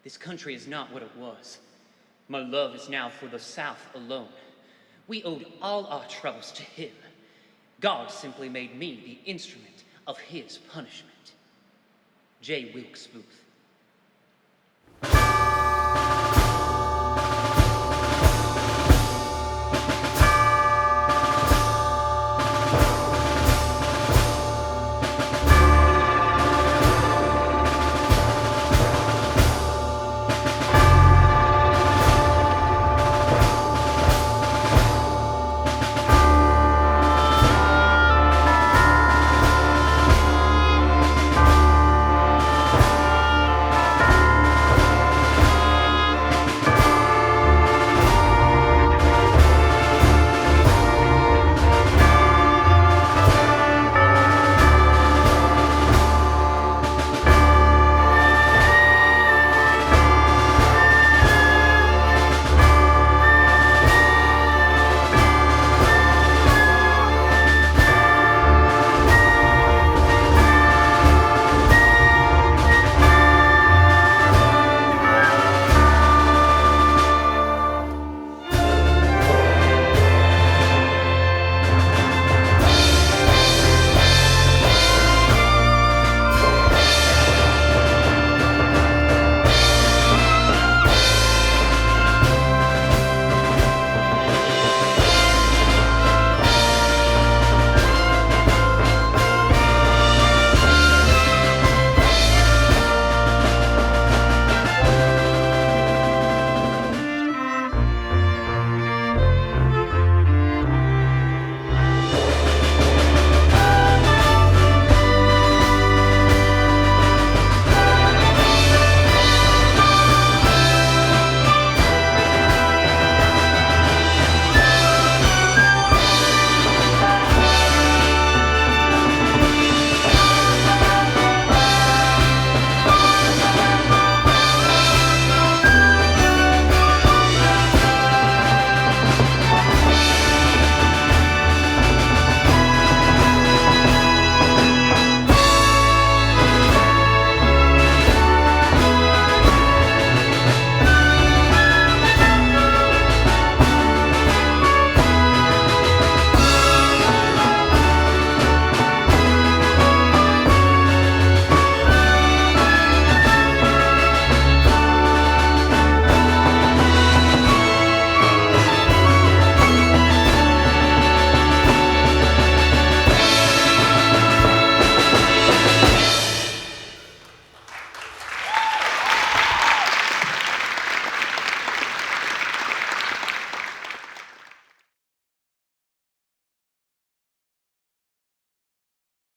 This country is not what it was. My love is now for the South alone. We owed all our troubles to him. God simply made me the instrument of his punishment. J. Wilkes Booth.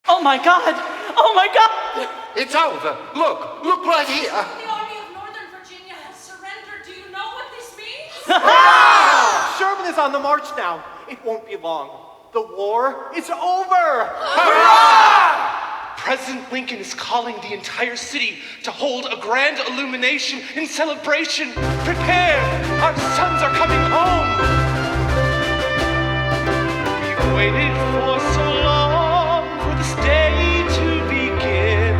Oh my God! Oh my God! It's over. Look right here. The Army of Northern Virginia has surrendered. Do you know what this means? Sherman is on the march now. It won't be long. The war is over! Hurrah! President Lincoln is calling the entire city to hold a grand illumination in celebration. Prepare! Our sons are coming home! We've waited for so long for this day to begin.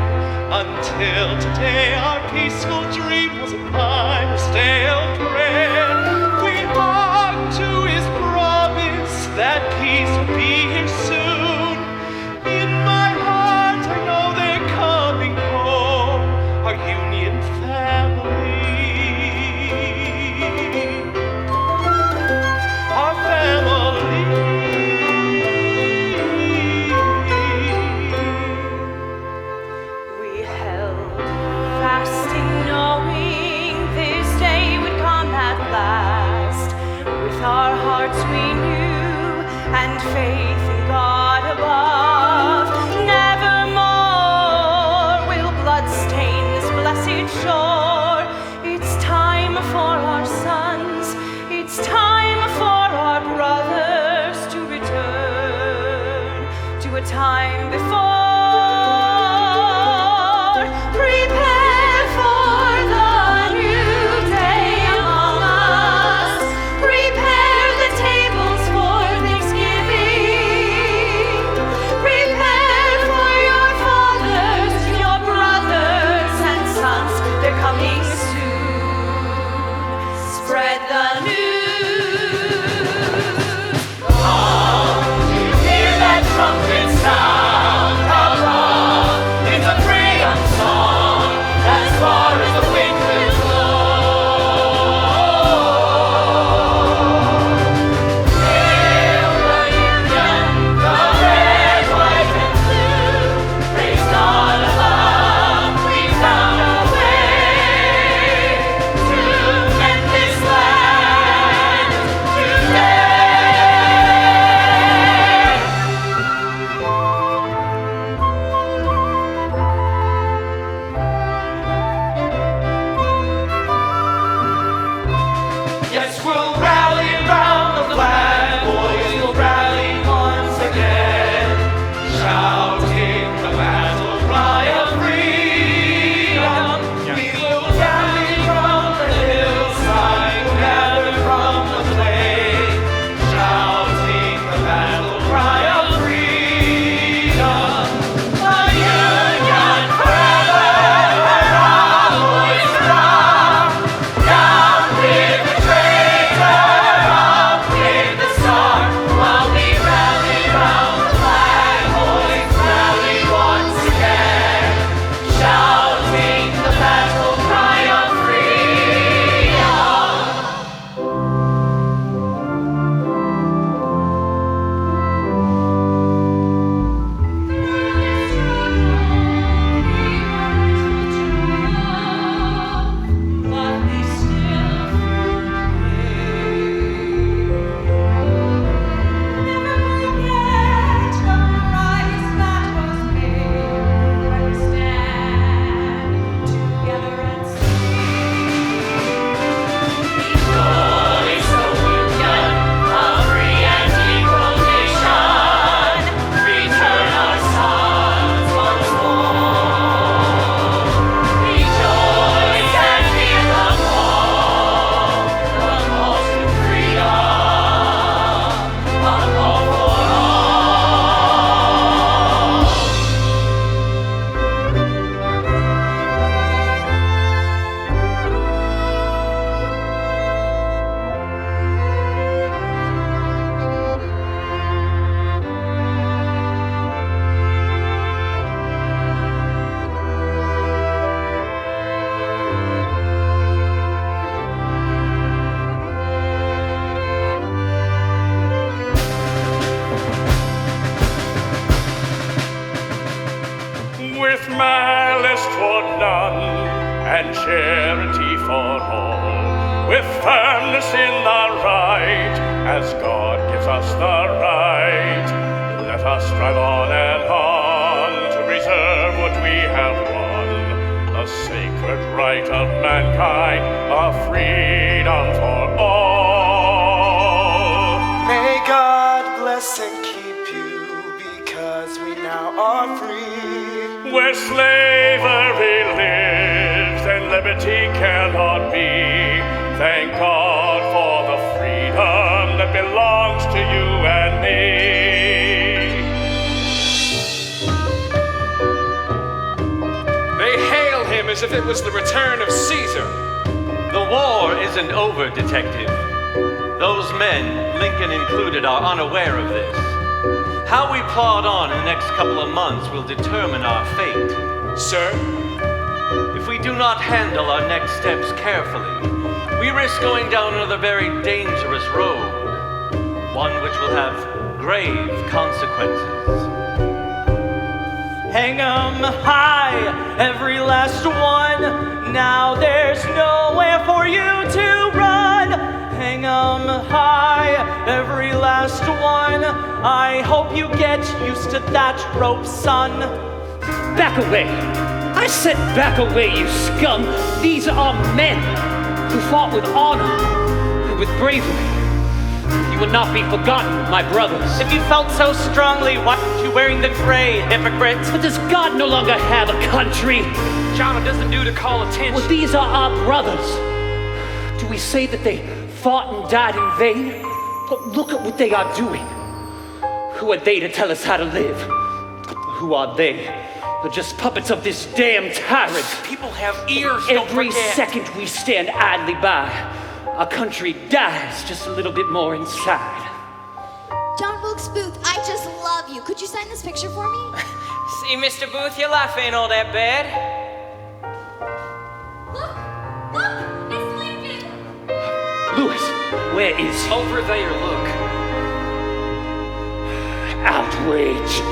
Until today our peaceful dream was a pie of stale bread. We hung to his promise that peace would be here soon. In my heart I know they're coming home, our Union family. Our family. We held fast in knowing this day would come at last. With our hearts we knew and faith in God above. Nevermore will blood stain this blessed shore. It's time for our sons, it's time for our brothers to return to a time before. Prepare for the new day among us. Prepare the tables for Thanksgiving. Prepare for your fathers, your brothers and sons. They're coming soon. and charity for all, with firmness in the right, as God gives us the right. Let us strive on and on to preserve what we have won, the sacred right of mankind, of freedom for all. May God bless and keep you, because we now are free. Where slavery lives and liberty cannot be, thank God for the freedom that belongs to you and me. They hail him as if it was the return of Caesar. The war isn't over, Detective. Those men, Lincoln included, are unaware of this. How we plod on in the next couple of months will determine our fate. Sir? If we do not handle our next steps carefully, we risk going down another very dangerous road, one which will have grave consequences. Hang 'em high, every last one. Now there's nowhere for you to run. Hang 'em high, every last one. I hope you get used to that rope, son. Back away! I said back away, you scum! These are men who fought with honor and with bravery. You will not be forgotten, my brothers. If you felt so strongly, why aren't you wearing the gray, hypocrite? But does God no longer have a country? John, it doesn't do to call attention. Well, these are our brothers. Do we say that they fought and died in vain? But look at what they are doing. Who are they to tell us how to live? Who are they? They're just puppets of this damn tyrant. People have ears, Every don't forget. second we stand idly by, our country dies just a little bit more inside. John Wilkes Booth, I just love you. Could you sign this picture for me? See, Mr. Booth, your life ain't all that bad. Look! Look! It's Lincoln! Lewis, where is he? Over there, look. Outrage.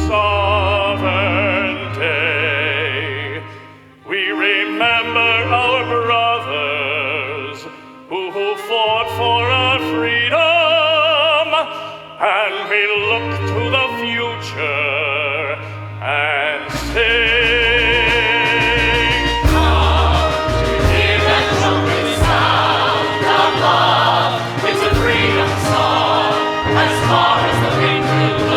Sovereign day, we remember our brothers who fought for our freedom, and we look to the future and sing. Come to hear that trumpet sound, our love is a freedom song, as far as the wind will go.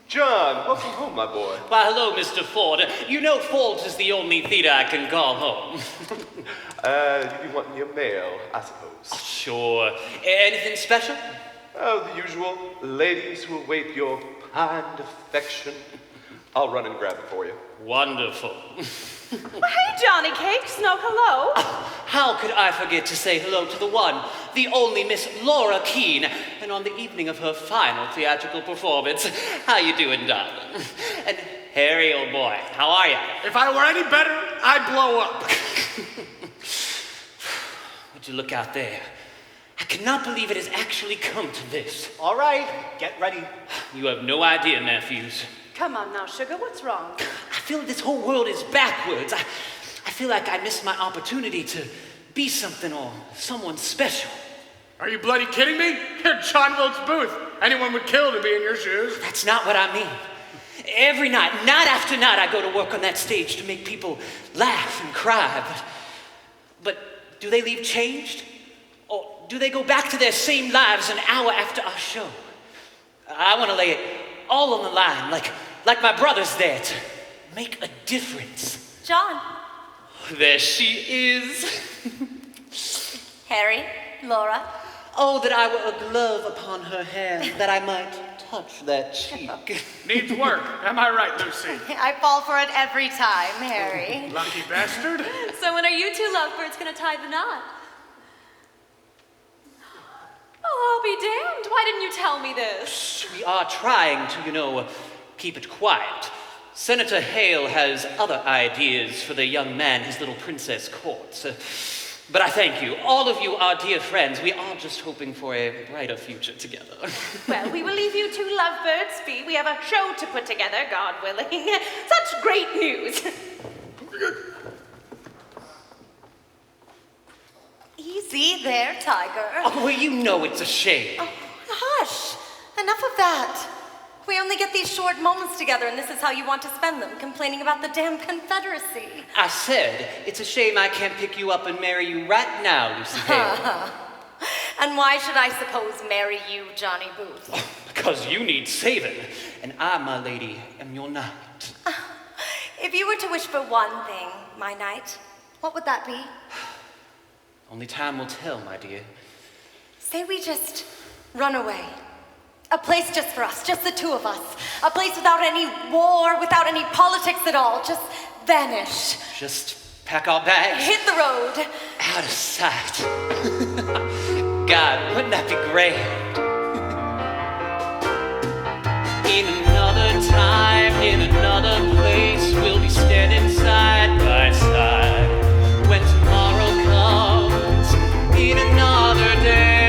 John, welcome home, my boy. Why, hello, Mr. Ford. You know Ford's is the only theater I can call home. You be wanting your mail, I suppose. Sure. Anything special? Oh, the usual. Ladies who await your kind affection. I'll run and grab it for you. Wonderful. Well, hey, Johnny Cakes, no hello. How could I forget to say hello to the one, the only Miss Laura Keene, and on the evening of her final theatrical performance. How you doing, darling? And Harry, old boy, how are you? If I were any better, I'd blow up. Would you look out there? I cannot believe it has actually come to this. All right, get ready. You have no idea, Matthews. Come on now, sugar, what's wrong? I feel this whole world is backwards. I feel like I missed my opportunity to be something or someone special. Are you bloody kidding me? You're John Wilkes Booth. Anyone would kill to be in your shoes. That's not what I mean. Every night after night, I go to work on that stage to make people laugh and cry. But do they leave changed? Or do they go back to their same lives an hour after our show? I want to lay it all on the line, like my brother's there to make a difference. John. There she is. Harry, Laura. Oh, that I were a glove upon her hand, that I might touch that cheek. Needs work. Am I right, Lucy? I fall for it every time, Harry. Lucky bastard. So when are you two lovebirds gonna tie the knot? Oh, I'll be damned. Why didn't you tell me this? We are trying to, keep it quiet. Senator Hale has other ideas for the young man his little princess courts. But I thank you. All of you are dear friends. We are just hoping for a brighter future together. Well, we will leave you two lovebirds be. We have a show to put together, God willing. Such great news. Easy there, Tiger. Oh, well, you know it's a shame. Oh, hush. Enough of that. We only get these short moments together, and this is how you want to spend them, complaining about the damn Confederacy. I said, it's a shame I can't pick you up and marry you right now, Lucy Hale. And why should I suppose marry you, Johnny Booth? Oh, because you need saving, and I, my lady, am your knight. If you were to wish for one thing, my knight, what would that be? Only time will tell, my dear. Say we just run away. A place just for us, just the two of us. A place without any war, without any politics at all. Just vanish. Just pack our bags. Hit the road. Out of sight. God, wouldn't that be great? In another time, in another place, we'll be standing side by side. When tomorrow comes, in another day.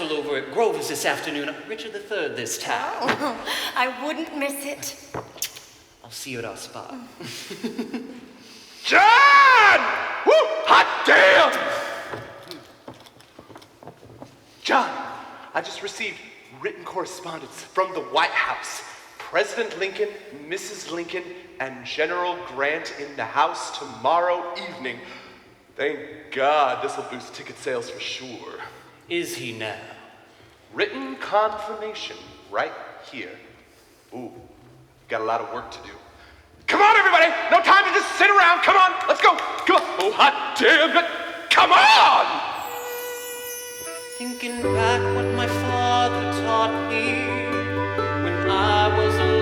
Over at Grover's this afternoon. Richard III this time. Oh, I wouldn't miss it. I'll see you at our spot. John! Woo! Hot damn! John, I just received written correspondence from the White House. President Lincoln, Mrs. Lincoln, and General Grant in the house tomorrow evening. Thank God this will boost ticket sales for sure. Is he now? Written confirmation right here. Ooh, got a lot of work to do. Come on, everybody! No time to just sit around. Come on, let's go. Come on. Oh, hot damn it. Come on! Thinking back what my father taught me when I was a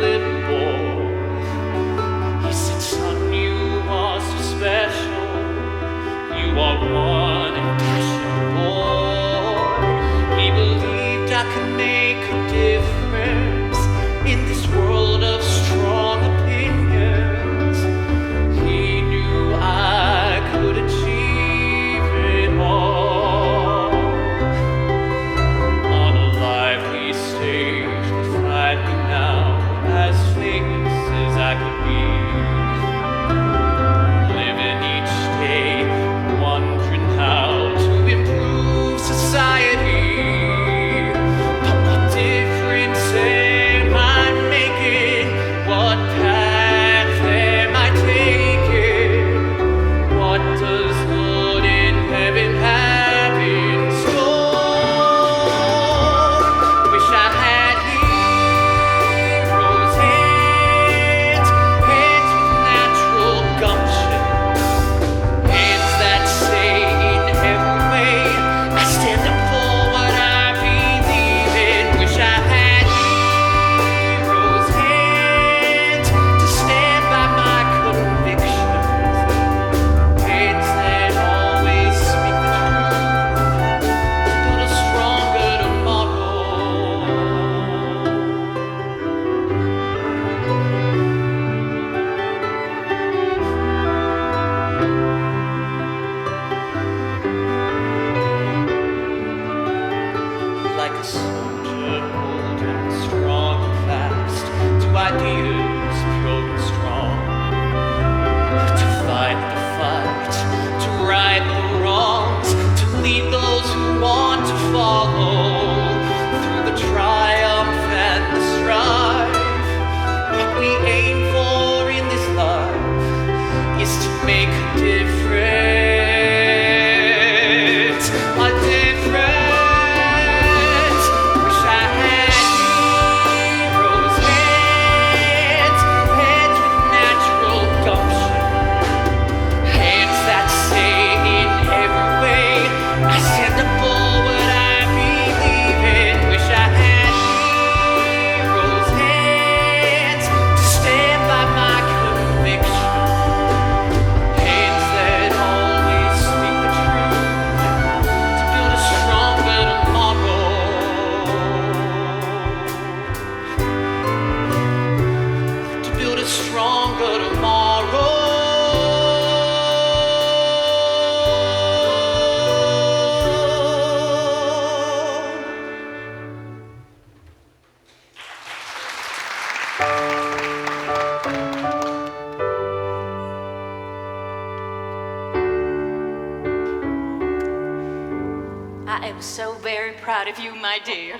I am so very proud of you, my dear.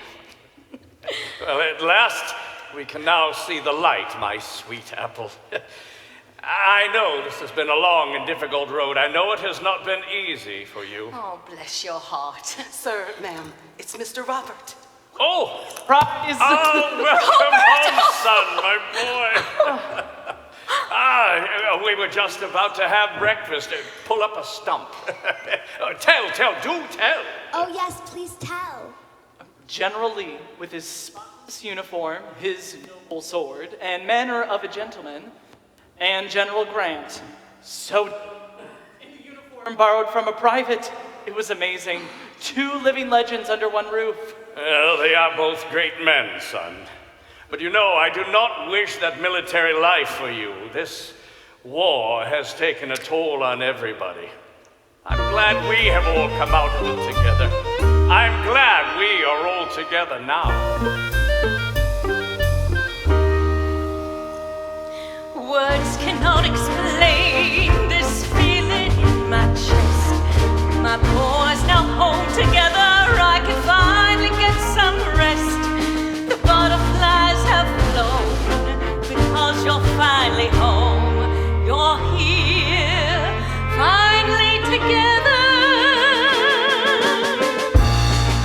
Well, at last, we can now see the light, my sweet apple. I know this has been a long and difficult road. I know it has not been easy for you. Oh, bless your heart. Sir, ma'am, it's Mr. Robert. Oh! Robert is welcome home, son, my boy. We were just about to have breakfast. Pull up a stump. Tell, do tell. Oh, yes, please tell. General Lee, with his spotless uniform, his noble sword, and manner of a gentleman, and General Grant, so in a uniform borrowed from a private. It was amazing. 2 living legends under one roof. Well, they are both great men, son. But you know, I do not wish that military life for you. This war has taken a toll on everybody. I'm glad we have all come out of it together. I'm glad we are all together now. Words cannot explain this feeling in my chest. My boys now home together. I can finally get some rest. The butterflies have flown because you're finally home. You're here, finally together.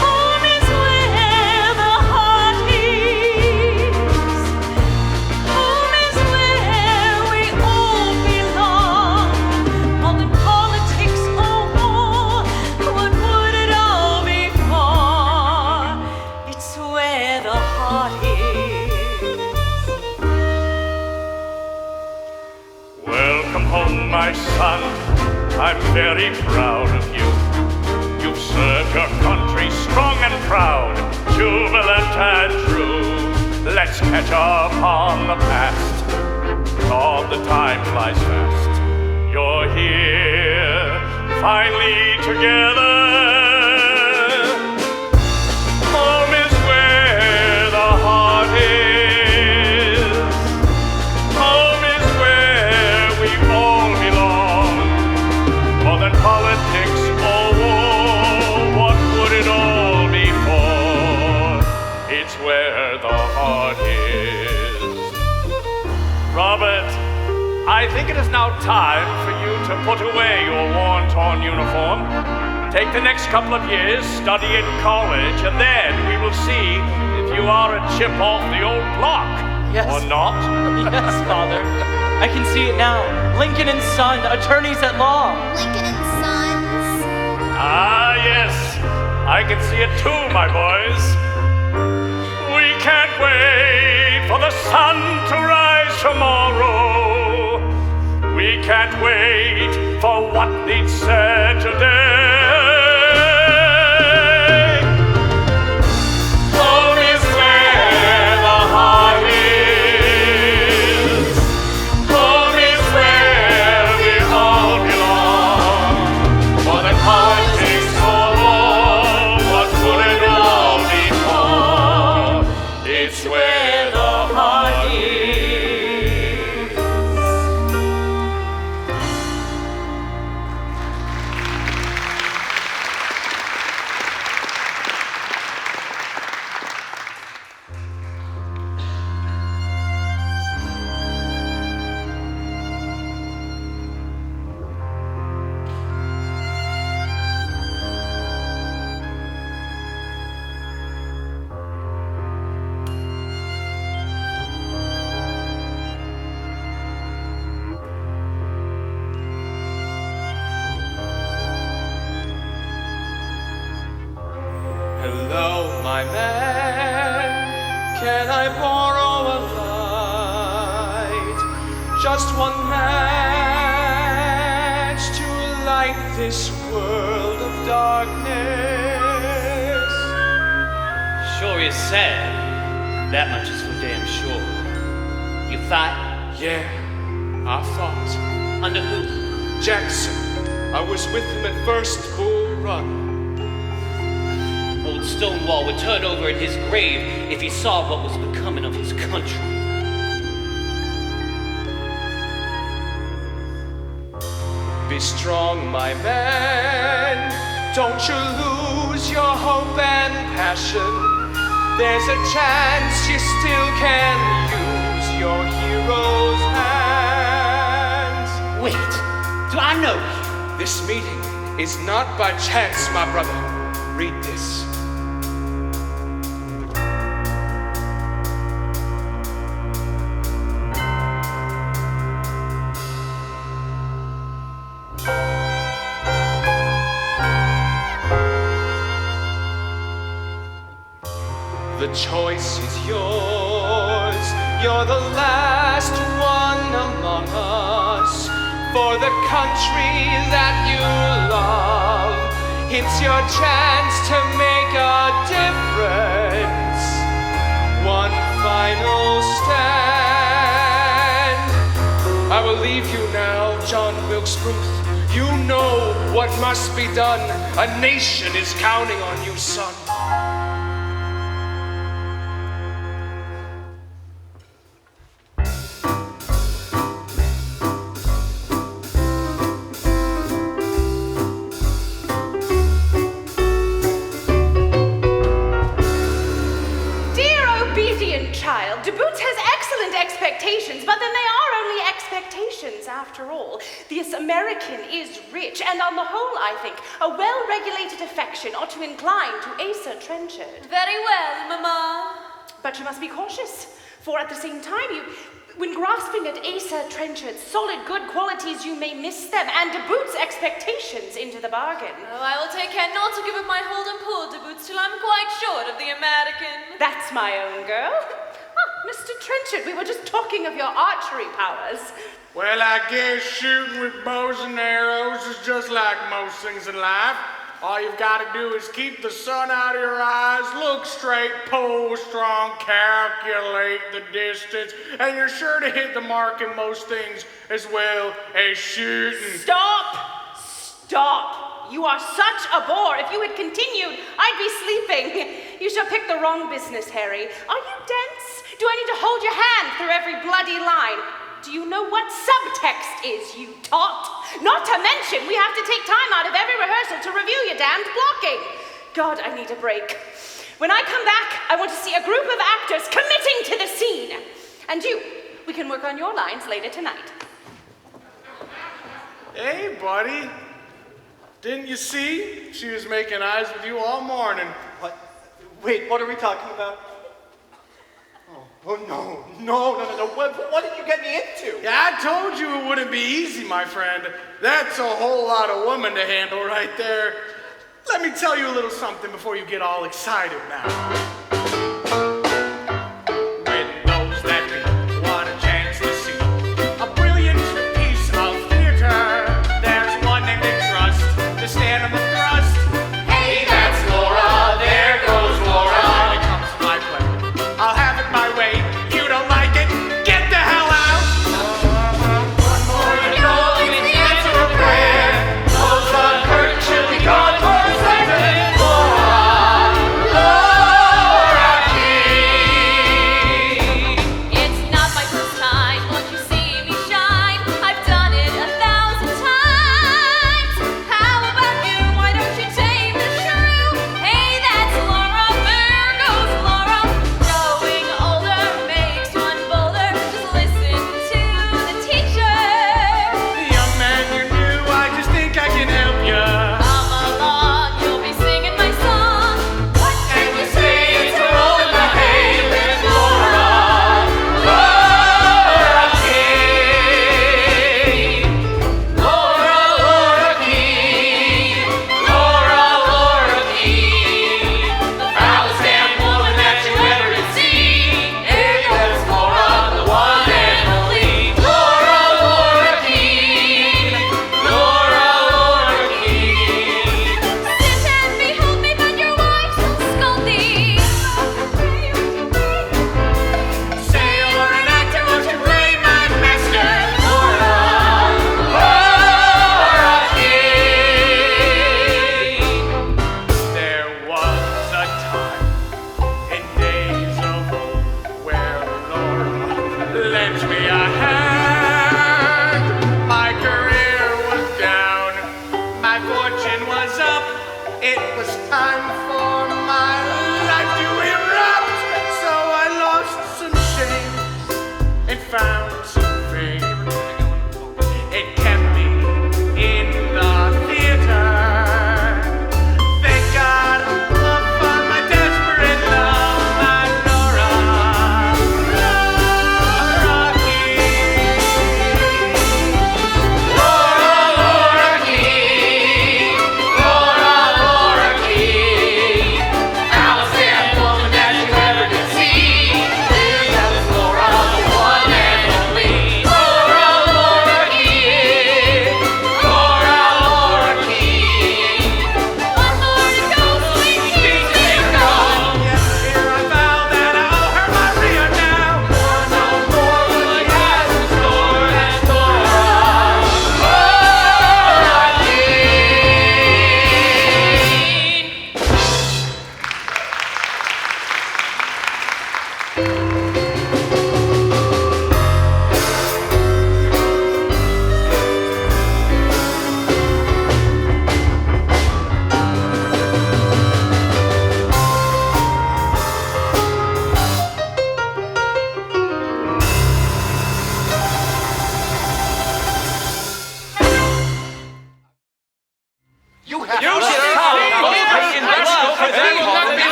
Home is where the heart is. Home is where we all belong. More than politics or war, what would it all be for? It's where the heart is. Welcome home, my son. I'm very proud of you. You've served your country strong and proud, jubilant and true. Let's catch up on the past. All the time flies fast. You're here, finally together. Home is where the heart is. Home is where we all belong. More than politics or war, what would it all be for? It's where the heart is. Robert, I think it is now time for you to put away your worn-torn uniform. Take the next couple of years, study in college, and then we will see if you are a chip off the old block. Yes. Or not. Yes, Father. I can see it now. Lincoln and Son, attorneys at law. Lincoln and Sons. Ah, yes. I can see it too, my boys. We can't wait for the sun to rise tomorrow. We can't wait for what needs said today. Home is where the heart is. Home is where we all belong. More than politics or war, what would it all be for? It's where the heart is. Hello, my man. Can I borrow a light? Just one match to light this world of darkness. Sure is sad. That much is for damn sure. You fight? Yeah, I fought. Under who? Jackson. I was with him at First Bull Run. Old Stonewall would turn over in his grave if he saw what was becoming of his country. Be strong, my man. Don't you lose passion, there's a chance you still can use your hero's hands. Wait, do I know you? This meeting is not by chance, my brother. Read this. The choice is yours. You're the last one among us. For the country that you love, it's your chance to make a difference. One final stand. I will leave you now, John Wilkes Booth. You know what must be done. A nation is counting on you, son. But then they are only expectations after all. This American is rich, and on the whole, I think, a well-regulated affection ought to incline to Asa Trenchard. Very well, Mamma. But you must be cautious, for at the same time, when grasping at Asa Trenchard's solid good qualities, you may miss them, and De Boot's expectations into the bargain. Oh, I will take care not to give up my hold and pull, De Boots, till I'm quite short of the American. That's my own girl. Mr. Trenchard, we were just talking of your archery powers. Well, I guess shooting with bows and arrows is just like most things in life. All you've got to do is keep the sun out of your eyes, look straight, pull strong, calculate the distance, and you're sure to hit the mark in most things as well as shooting. Stop! Stop! You are such a bore. If you had continued, I'd be sleeping. You shall pick the wrong business, Harry. Are you dense? Do I need to hold your hand through every bloody line? Do you know what subtext is, you tot? Not to mention, we have to take time out of every rehearsal to review your damned blocking. God, I need a break. When I come back, I want to see a group of actors committing to the scene. And you, we can work on your lines later tonight. Hey, buddy. Didn't you see? She was making eyes with you all morning. What? Wait, what are we talking about? Oh, no. What did you get me into? Yeah, I told you it wouldn't be easy, my friend. That's a whole lot of woman to handle right there. Let me tell you a little something before you get all excited now. When those that be want a chance to see a brilliant piece of theater, there's one name they trust to stand on the thrust. Hey, that's Laura. There goes Laura. When it comes to my play, I'll have it my way. You don't like it? Get the hell out! One more to go, it's the answer of prayer. Close the curtain, she'll be gone for a second. Laura King. It's not my first time, won't you see me shine? I've done it 1,000 times. How about you? Why don't you tame the shrew? Hey, that's Laura. There goes Laura. Growing older makes one bolder. Just listen to the teacher. Young man, you're new, I just think I can help ya. Come along, you'll be singing my song. What can you say? It's a roll in the hay with Laura King. Laura King. Laura King. The foulest damn woman that you ever did see. Hey, that's Laura, the one and only. Laura King. Laura King. Sit and behold me, but your wife shall scold thee. Say you're an actor, won't you play my master? Laura King. There was a time in days of old where Laura lent me a hand. My career was down, my fortune was up. It was time for my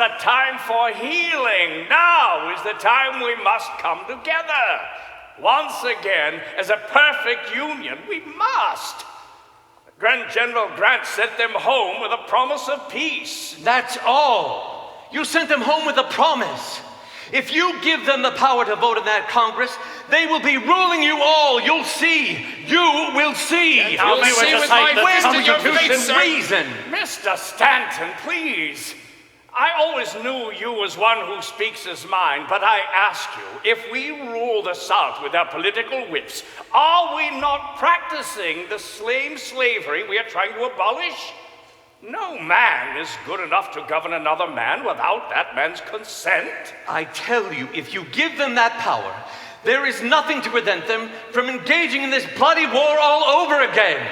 a time for healing. Now is the time we must come together. Once again, as a perfect union, we must. General Grant sent them home with a promise of peace. That's all. You sent them home with a promise. If you give them the power to vote in that Congress, they will be ruling you all. You'll see. You will see. Tell me see with with my Where's fist the in your face, Constitution sir. reason? Mr. Stanton, please. I always knew you as one who speaks his mind, but I ask you, if we rule the South with our political whips, are we not practicing the same slavery we are trying to abolish? No man is good enough to govern another man without that man's consent. I tell you, if you give them that power, there is nothing to prevent them from engaging in this bloody war all over again.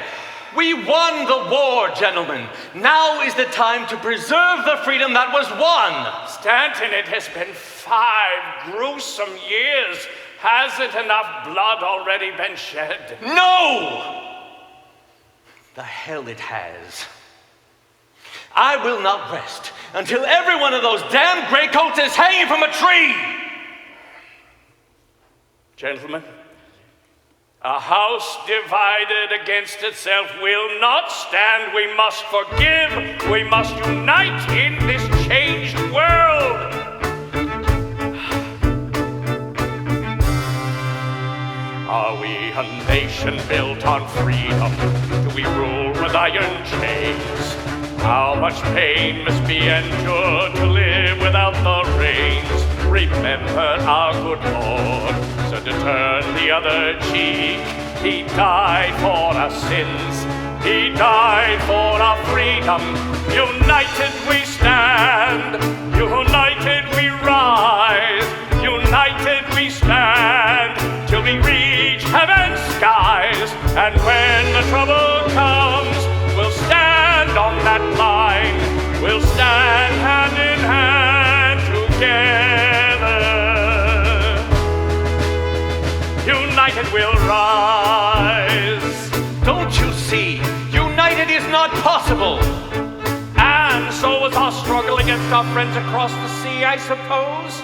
We won the war, gentlemen. Now is the time to preserve the freedom that was won. Stanton, it has been 5 gruesome years. Hasn't enough blood already been shed? No! The hell it has. I will not rest until every one of those damn graycoats is hanging from a tree! Gentlemen, a house divided against itself will not stand. We must forgive. We must unite in this changed world. Are we a nation built on freedom? Do we rule with iron chains? How much pain must be endured to live without the reins? Remember our good Lord, so to turn the other cheek. He died for our sins, He died for our freedom. United we stand, united we rise, united we stand, till we reach heaven's skies. And when the trouble comes, we'll stand on that line, we'll stand hand in hand together. United we'll rise. Don't you see? United is not possible. And so is our struggle against our friends across the sea, I suppose.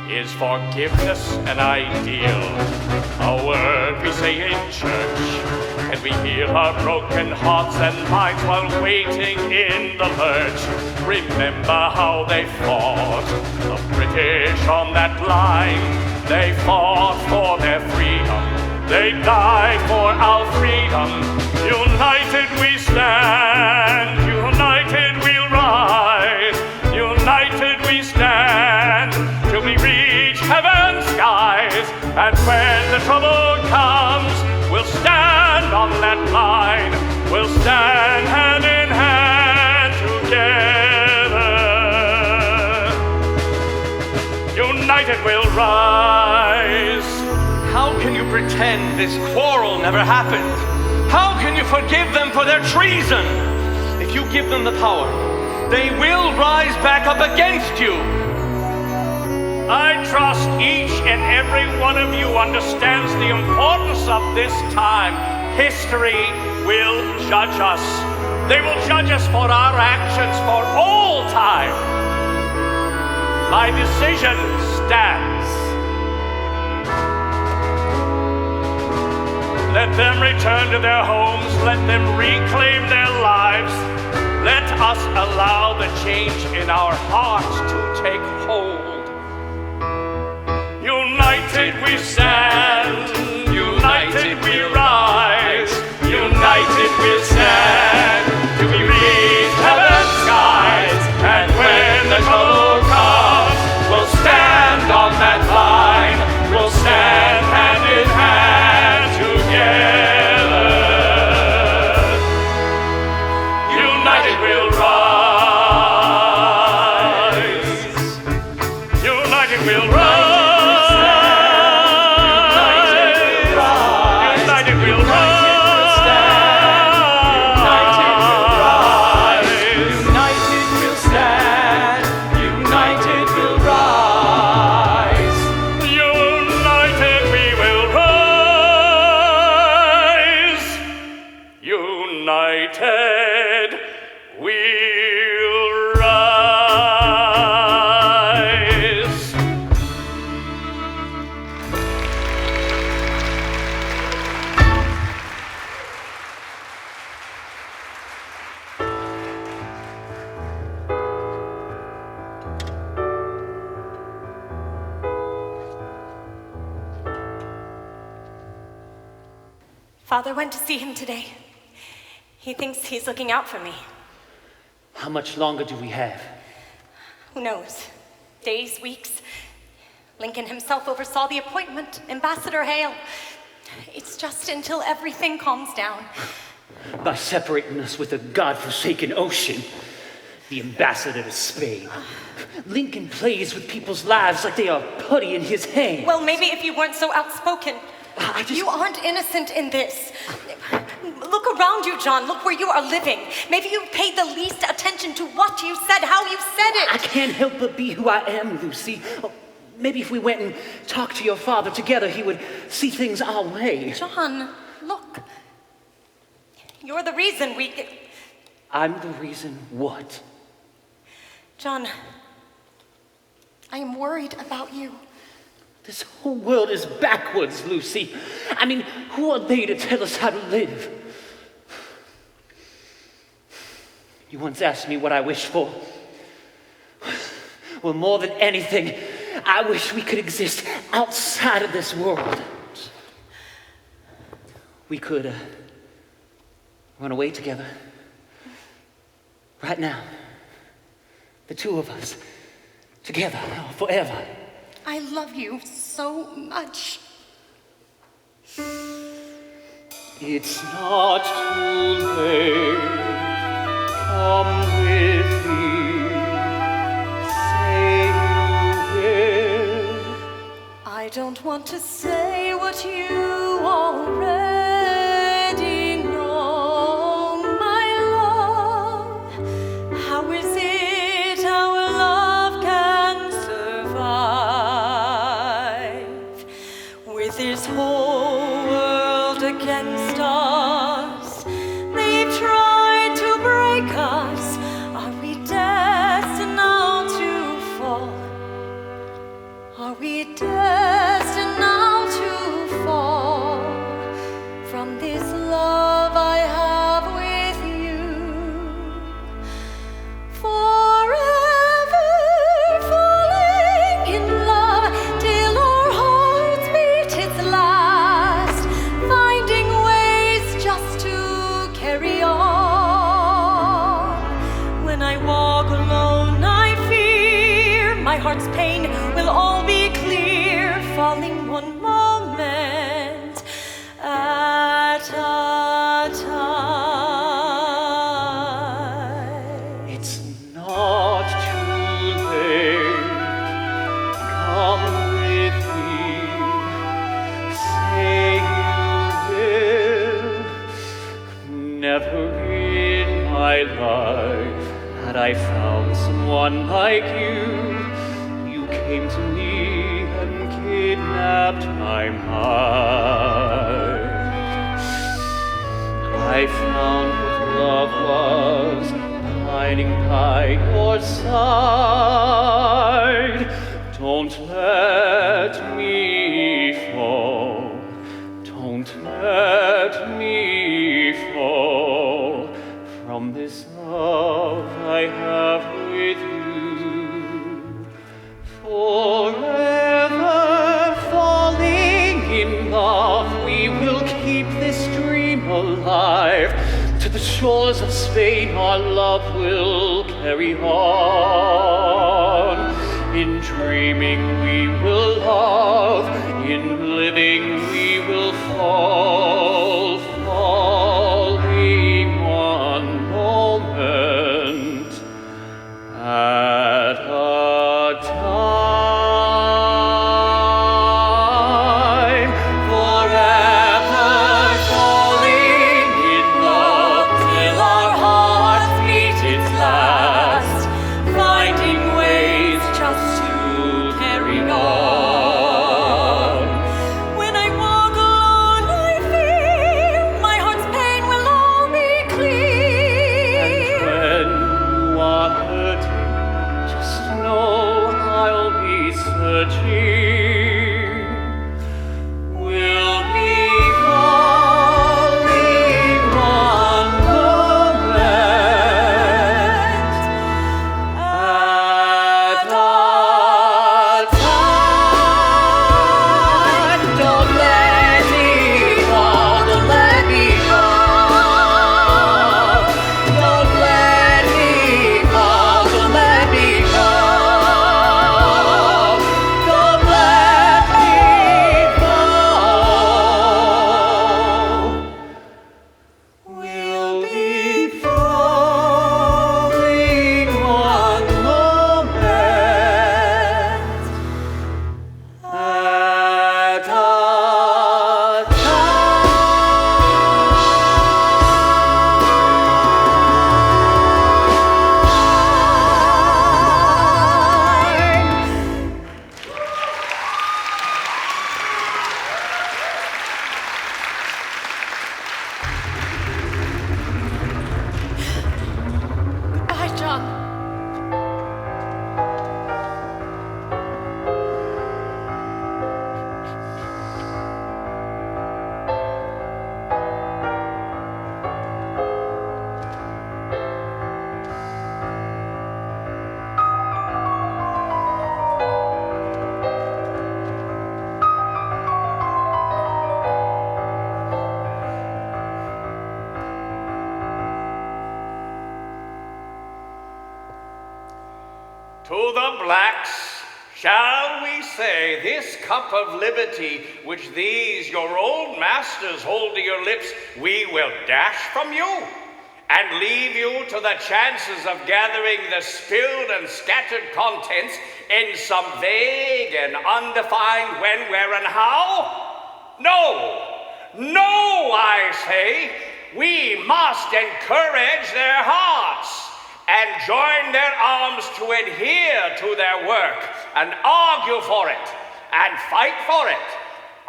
Is forgiveness an ideal? A word we say in church? Can we heal our broken hearts and minds while waiting in the lurch? Remember how they fought, the British on that line. They fought for their freedom, they died for our freedom. United we stand, united we'll rise, united we stand, till we reach heaven's skies. And when the trouble comes, we'll stand on that line, we'll stand hand in hand together. United we'll rise. How can you pretend this quarrel never happened? How can you forgive them for their treason? If you give them the power, they will rise back up against you. I trust each and every one of you understands the importance of this time. History will judge us. They will judge us for our actions for all time. My decision stands. Let them return to their homes. Let them reclaim their lives. Let us allow the change in our hearts to take hold. United we stand, united we rise, united we'll stand, till we reach heaven's skies. And when the trouble comes, we'll stand on that line, we'll stand hand in hand together. United we'll rise, united we'll rise. United we'll rise. Father went to see him today. He thinks he's looking out for me. How much longer do we have? Who knows? Days, weeks. Lincoln himself oversaw the appointment, Ambassador Hale. It's just until everything calms down. By separating us with a godforsaken ocean, the ambassador to Spain. Lincoln plays with people's lives like they are putty in his hand. Well, maybe if you weren't so outspoken. You aren't innocent in this. Look around you, John. Look where you are living. Maybe you paid the least attention to what you said, how you said it. I can't help but be who I am, Lucy. Oh, maybe if we went and talked to your father together, he would see things our way. John, look. You're the reason we get... I'm the reason what? John, I am worried about you. This whole world is backwards, Lucy. I mean, who are they to tell us how to live? You once asked me what I wish for. Well, more than anything, I wish we could exist outside of this world. We could run away together. Right now. The two of us. Together, forever. I love you so much. It's not too late. Come with me. Say you will. I don't want to say what you already know, my love. How is it our love can survive with this whole world against us? They've tried to break us. Are we destined now to fall? Are we destined now to fall from this love I have with you? Forever falling in love till our hearts beat its last, finding ways just to carry on. When I walk alone, I fear my heart's pain will all be clear, falling one moment at a time. It's not too late. Come with me. Say you will. Never in my life had I found someone like you. You came to me and kidnapped my mind. I found what love was, pining by your side. Don't let me fall. Don't let me fall from this love I have with you. Forever falling in love, we will keep this dream alive. To the shores of Spain, our love will carry on. In dreaming, we will love. In living, we will fall. Falling one moment at a time. Forever falling in love till our hearts beat its last, finding ways just to carry on. When I walk alone, I feel To the blacks, shall we say, this cup of liberty which these your old masters hold to your lips, we will dash from you, and leave you to the chances of gathering the spilled and scattered contents in some vague and undefined when, where, and how? No, I say, we must encourage their hearts and join their arms to adhere to their work and argue for it and fight for it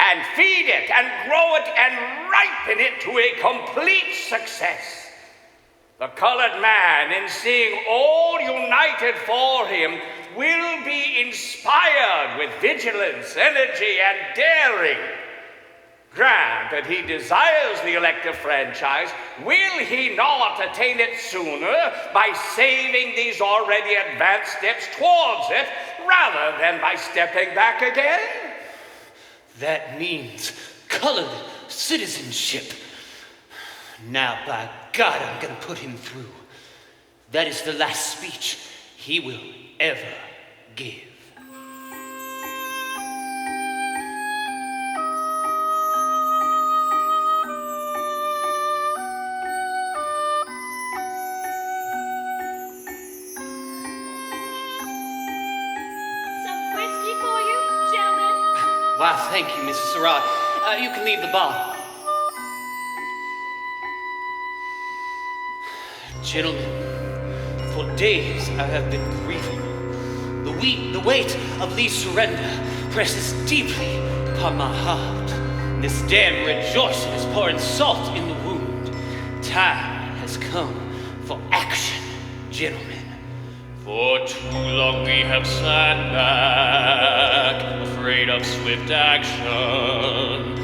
and feed it and grow it and ripen it to a complete success. The colored man, in seeing all united for him, will be inspired with vigilance, energy, and daring. Grant that he desires the elective franchise, will he not attain it sooner by saving these already advanced steps towards it, rather than by stepping back again? That means colored citizenship. Now, by God, I'm gonna put him through. That is the last speech he will ever give. Why, thank you, Mrs. Surratt. You can leave the bar. Gentlemen, for days I have been grieving. The weight of Lee's surrender presses deeply upon my heart. This damn rejoicing is pouring salt in the wound. Time has come for action, gentlemen. For too long we have sat back, afraid of swift action.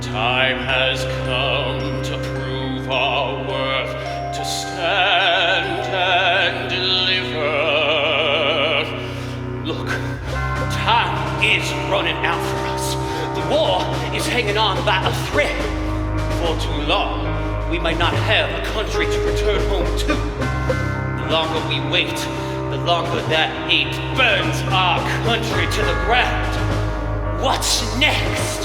Time has come to prove our worth, to stand and deliver. Look, time is running out for us. The war is hanging on by a thread. For too long, we might not have a country to return home to. The longer we wait, the longer that hate burns our country to the ground. What's next?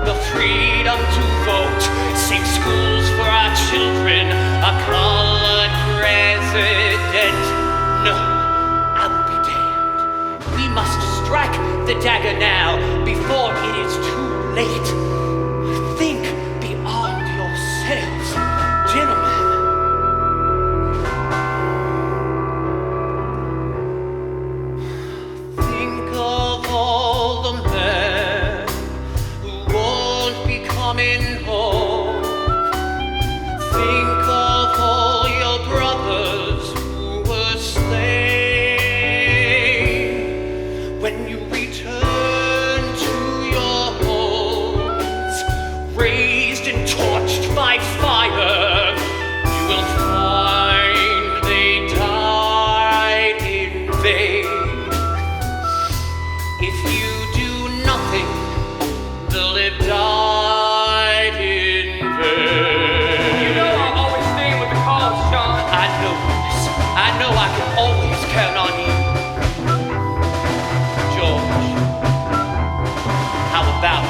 The freedom to vote, safe schools for our children, a colored president. No, I will be damned. We must strike the dagger now before it is too late. Think beyond yourselves, gentlemen. Coming home. Think of all your brothers who were slain. When you return to your homes, raised and torched by fire, you will find they died in vain. If you do nothing, they'll live die. I know I can always count on you. George, how about it?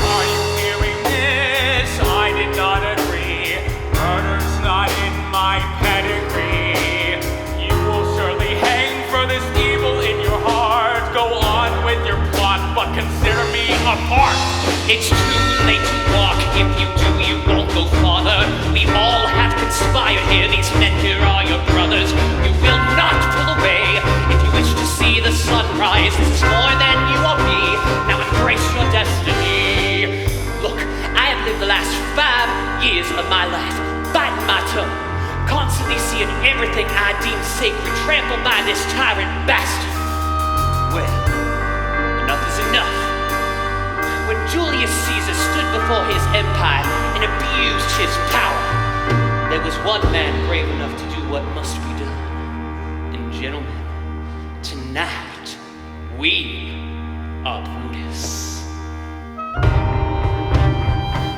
Are you hearing this? I did not agree. Murder's not in my pedigree. You will surely hang for this evil in your heart. Go on with your plot, but consider me a part. It's too late to walk. If you do, you won't go farther. We all have conspired here. These men here are your brothers. You will not pull away. If you wish to see the sunrise, this is more than you or me. Now embrace your destiny. Look, I have lived the last 5 years of my life biting my tongue, constantly seeing everything I deem sacred trampled by this tyrant bastard. Well, enough is enough. When Julius Caesar stood before his empire and abused his power, there was one man brave enough to do what must be done. And gentlemen, tonight, we are Brutus.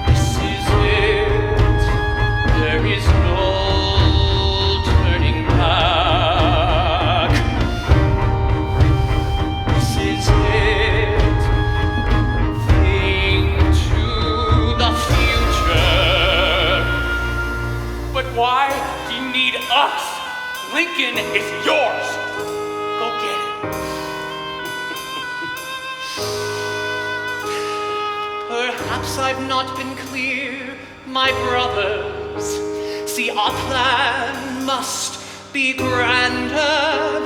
This is it. There is no turning Lincoln is yours. Go get it. Perhaps I've not been clear, my brothers. See, our plan must be grander.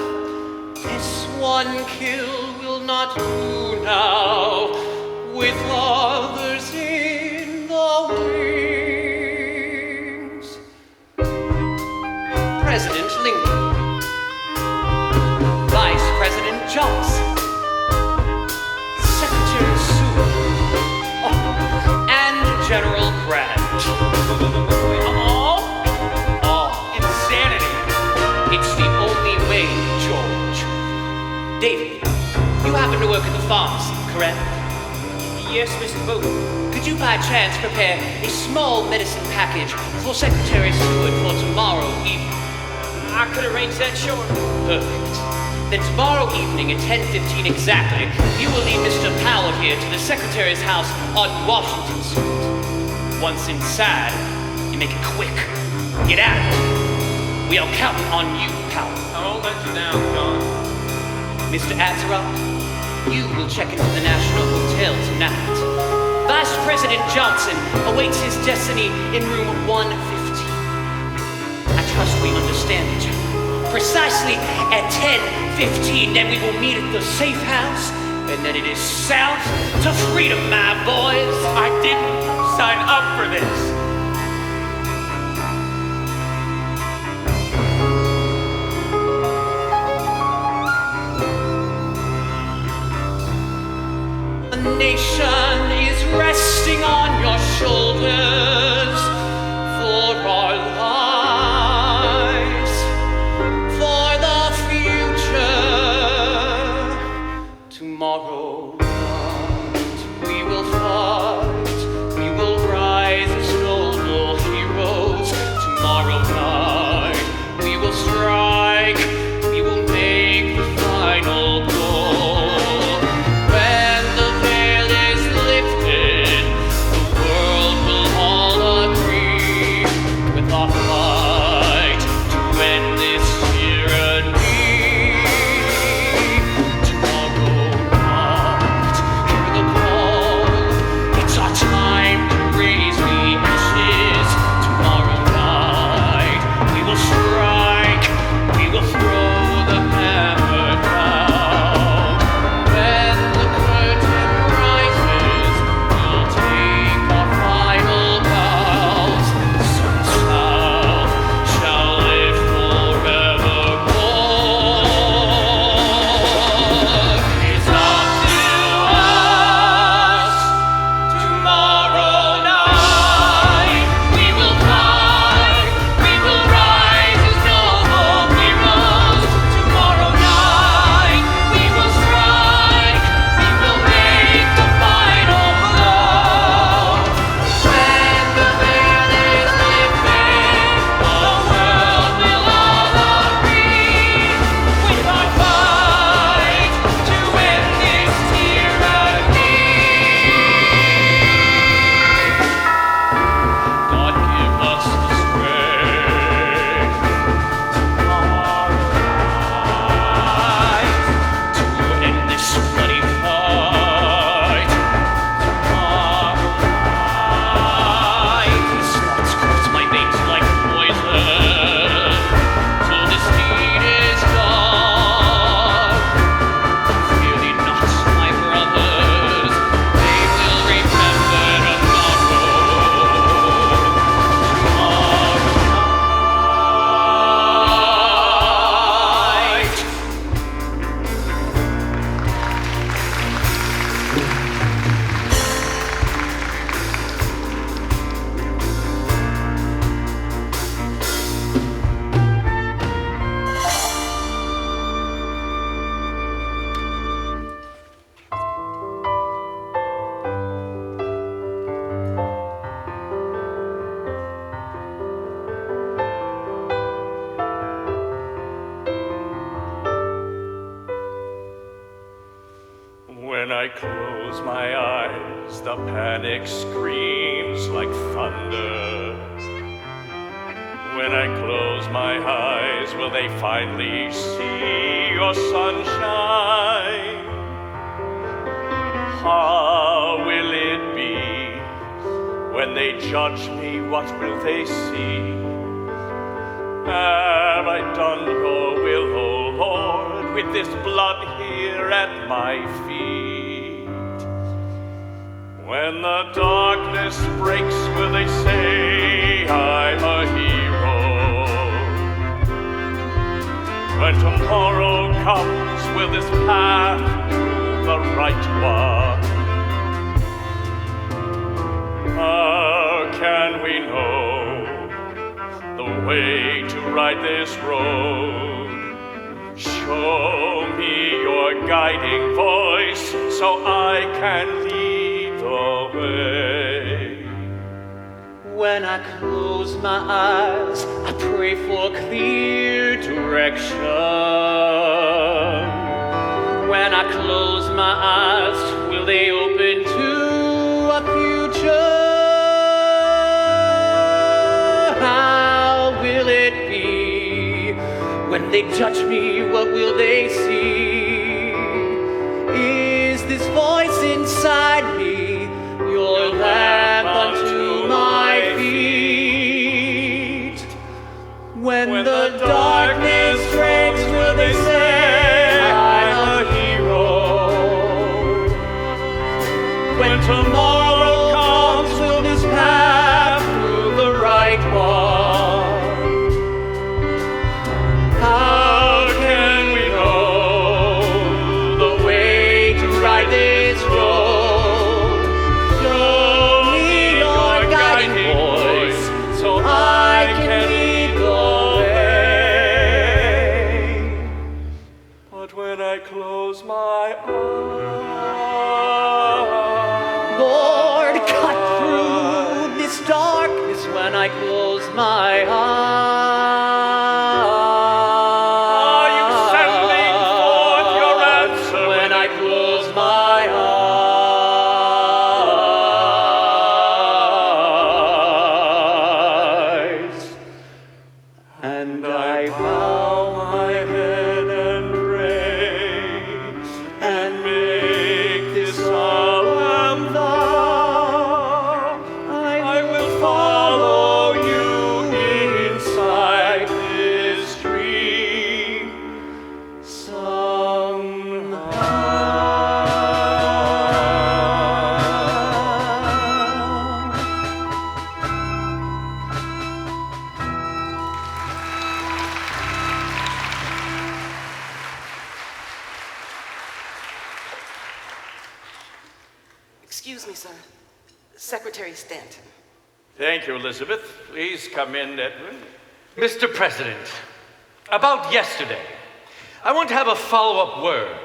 This one kill will not do now, with others in the wings. President Lincoln, Vice President Johnson, Secretary Seward, and General Grant. Insanity. It's the only way, George. David, you happen to work at the pharmacy, correct? Yes, Mr. Booth. Could you by chance prepare a small medicine package for Secretary Seward for tomorrow evening? I could arrange that, sure. Perfect. Then tomorrow evening at 10:15 exactly, you will lead Mr. Powell here to the Secretary's house on Washington Street. Once inside, you make it quick. Get out of here. We are counting on you, Powell. I won't let you down, John. Mr. Azeroth, you will check into the National Hotel tonight. Vice President Johnson awaits his destiny in room 115. I trust we understand each other. Precisely at 10:15, then we will meet at the safe house, and then it is south to freedom, my boys. I didn't sign up for this. A nation is resting on your shoulders for our lives, for the future. Tomorrow night we will fight, we will rise as noble heroes. Tomorrow night we will strike, we will make the final goal. When the veil is lifted, the world will all agree with our fight to end this tyranny. Tomorrow night, hear the call. It's our time to raise the ashes. Tomorrow night, we will strike, we will throw the hammer down. When the curtain rises, we'll take our final bows. So the South shall live forevermore. It's up to us. Tomorrow night, we will fight, we will rise as noble heroes. Tomorrow night, we will strike, we will make the final blow. When the veil is lifted, the world will all agree with our fight to end this tyranny. God give us the strength tomorrow night to end this bloody fight. Tomorrow night, these thoughts cross my veins like poison till this deed is done. Fear thee not, my brothers, they will remember tomorrow. When I close my eyes, the panic screams like thunder. when I close my eyes, will they finally see your sunshine? How will it be when they judge me? What will they see? Have I done your will, O Lord, with this blood here at my feet? When the darkness breaks, will they say I'm a hero? When tomorrow comes, will this path prove the right one? How can we know the way to ride this road? Show me your guiding voice so I can lead the way. When I close my eyes, I pray for clear direction. When I close my eyes, will they open to a future? How will it be when they judge me? What will they see? Is this voice inside me your lamp unto my feet? When the darkness breaks, will they say I'm a hero? When tomorrow comes, will this path prove the right one? How can we know the way to ride this road? Show me your guiding voice so I can lead the way. But when I close my eyes, Lord, cut through this darkness when I close my eyes. are you sending forth your answer When I close my eyes, and I bow my head and pray, and make this solemn vow, I will follow you inside this dream somehow. Excuse me, sir. Secretary Stanton. Thank you, Elizabeth. Please come in, Edwin. Mr. President, about yesterday, I want to have a follow-up word.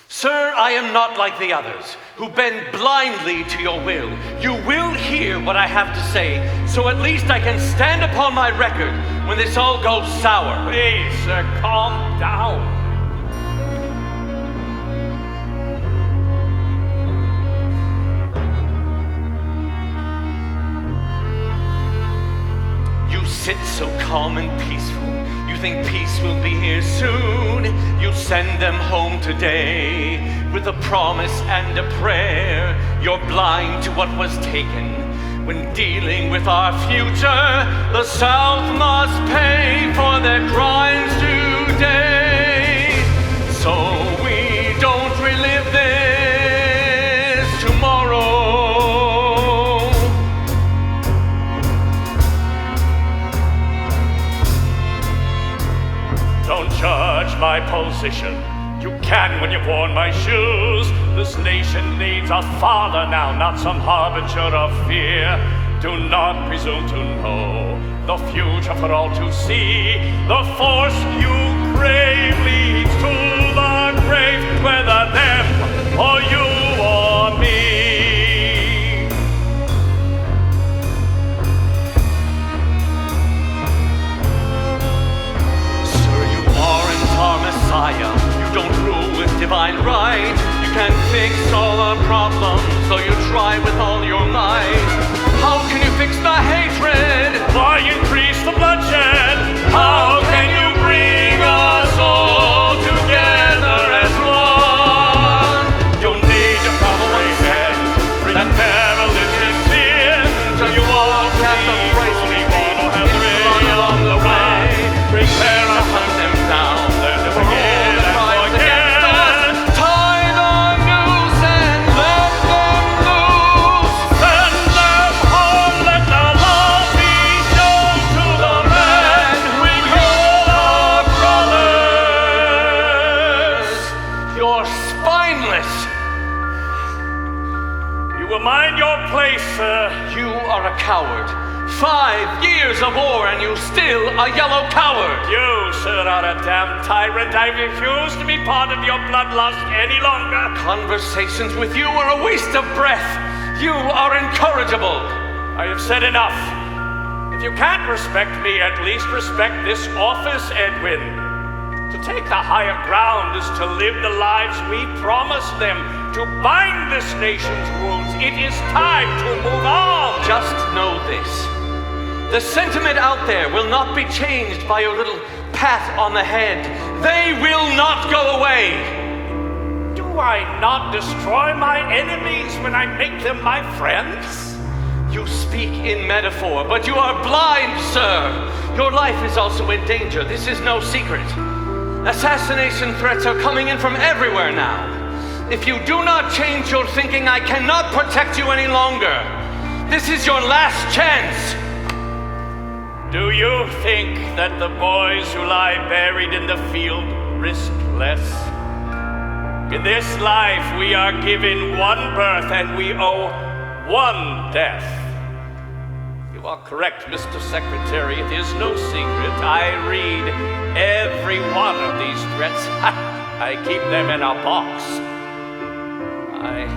Sir, I am not like the others who bend blindly to your will. You will hear what I have to say, so at least I can stand upon my record when this all goes sour. Please, sir, calm down. You sit so calm and peaceful. You think peace will be here soon. You send them home today with a promise and a prayer. You're blind to what was taken. When dealing with our future, the South must pay for their crimes today. So we don't relive this tomorrow. Don't judge my position. You can when you've worn my shoes. This nation needs a father now, not some harbinger of fear. Do not presume to know the future for all to see. The force you crave leads to the grave, whether them or you or me. Sir, you aren't our Messiah. You don't rule with divine right. You can't fix all our problems, so you try with all your might. How can you fix the hatred? Why, you You will mind your place, sir. You are a coward. 5 years of war and you still a yellow coward. You, sir, are a damn tyrant. I refuse to be part of your bloodlust any longer. Conversations with you are a waste of breath. You are incorrigible. I have said enough. If you can't respect me, at least respect this office, Edwin. To take the higher ground is to live the lives we promised them, to bind this nation's wounds. It is time to move on. Just know this. The sentiment out there will not be changed by your little pat on the head. They will not go away. Do I not destroy my enemies when I make them my friends? You speak in metaphor, but you are blind, sir. Your life is also in danger. This is no secret. Assassination threats are coming in from everywhere now. If you do not change your thinking, I cannot protect you any longer. This is your last chance. Do you think that the boys who lie buried in the field risk less? In this life, we are given one birth and we owe one death. You are correct, Mr. Secretary. It is no secret. I read every one of these threats. I keep them in a box. I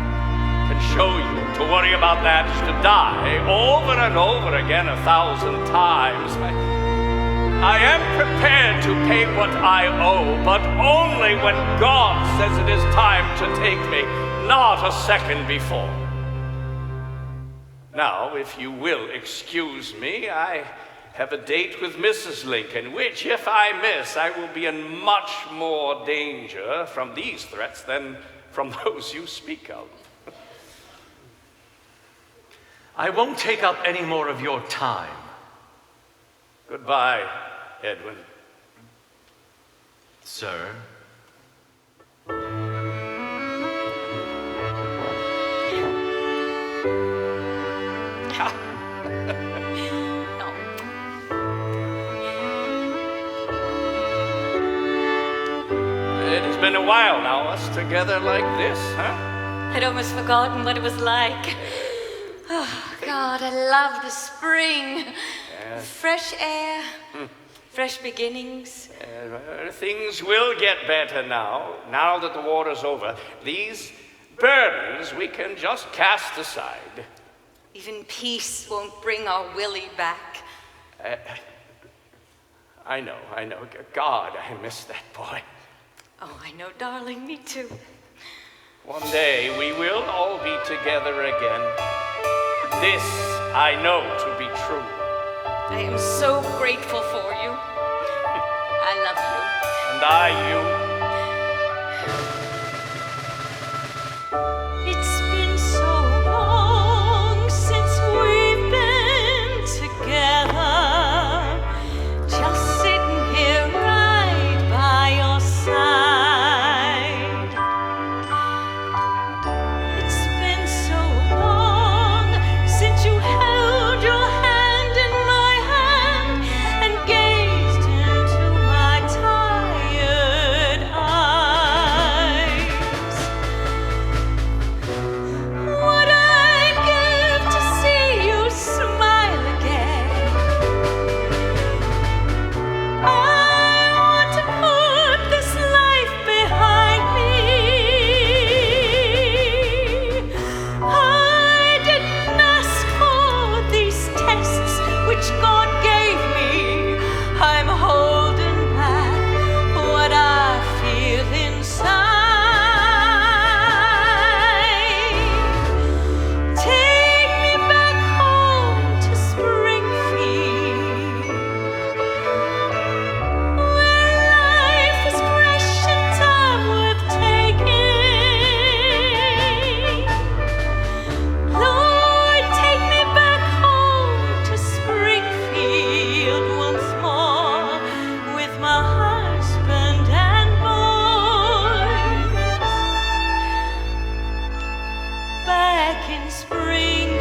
can show you. To worry about that is to die over and over again 1,000 times. I am prepared to pay what I owe, but only when God says it is time to take me, not a second before. Now, if you will excuse me, I have a date with Mrs. Lincoln, which, if I miss, I will be in much more danger from these threats than from those you speak of. I won't take up any more of your time. Goodbye, Edwin. Sir? It has been a while now, us together like this, huh? I'd almost forgotten what it was like. Oh, God, I love the spring. Yes. Fresh air, fresh beginnings. Things will get better now that the war is over. These burdens we can just cast aside. Even peace won't bring our Willie back. I know. God, I miss that boy. Oh, I know, darling, me too. One day we will all be together again. This I know to be true. I am so grateful for you. I love you. And I you. It's been so long since we've been together, just sitting here right by your side. It's been so long since you held your hand in my hand and gazed into my tired eyes. What I'd give to see you smile again. I want to put this life behind me. I didn't ask for these tests which God gave me. I'm holding back what I feel inside. Take me back home to Springfield, where life is fresh and time worth taking. Lord, take me back home to Springfield once more, with my husband and boys. Back in Springfield,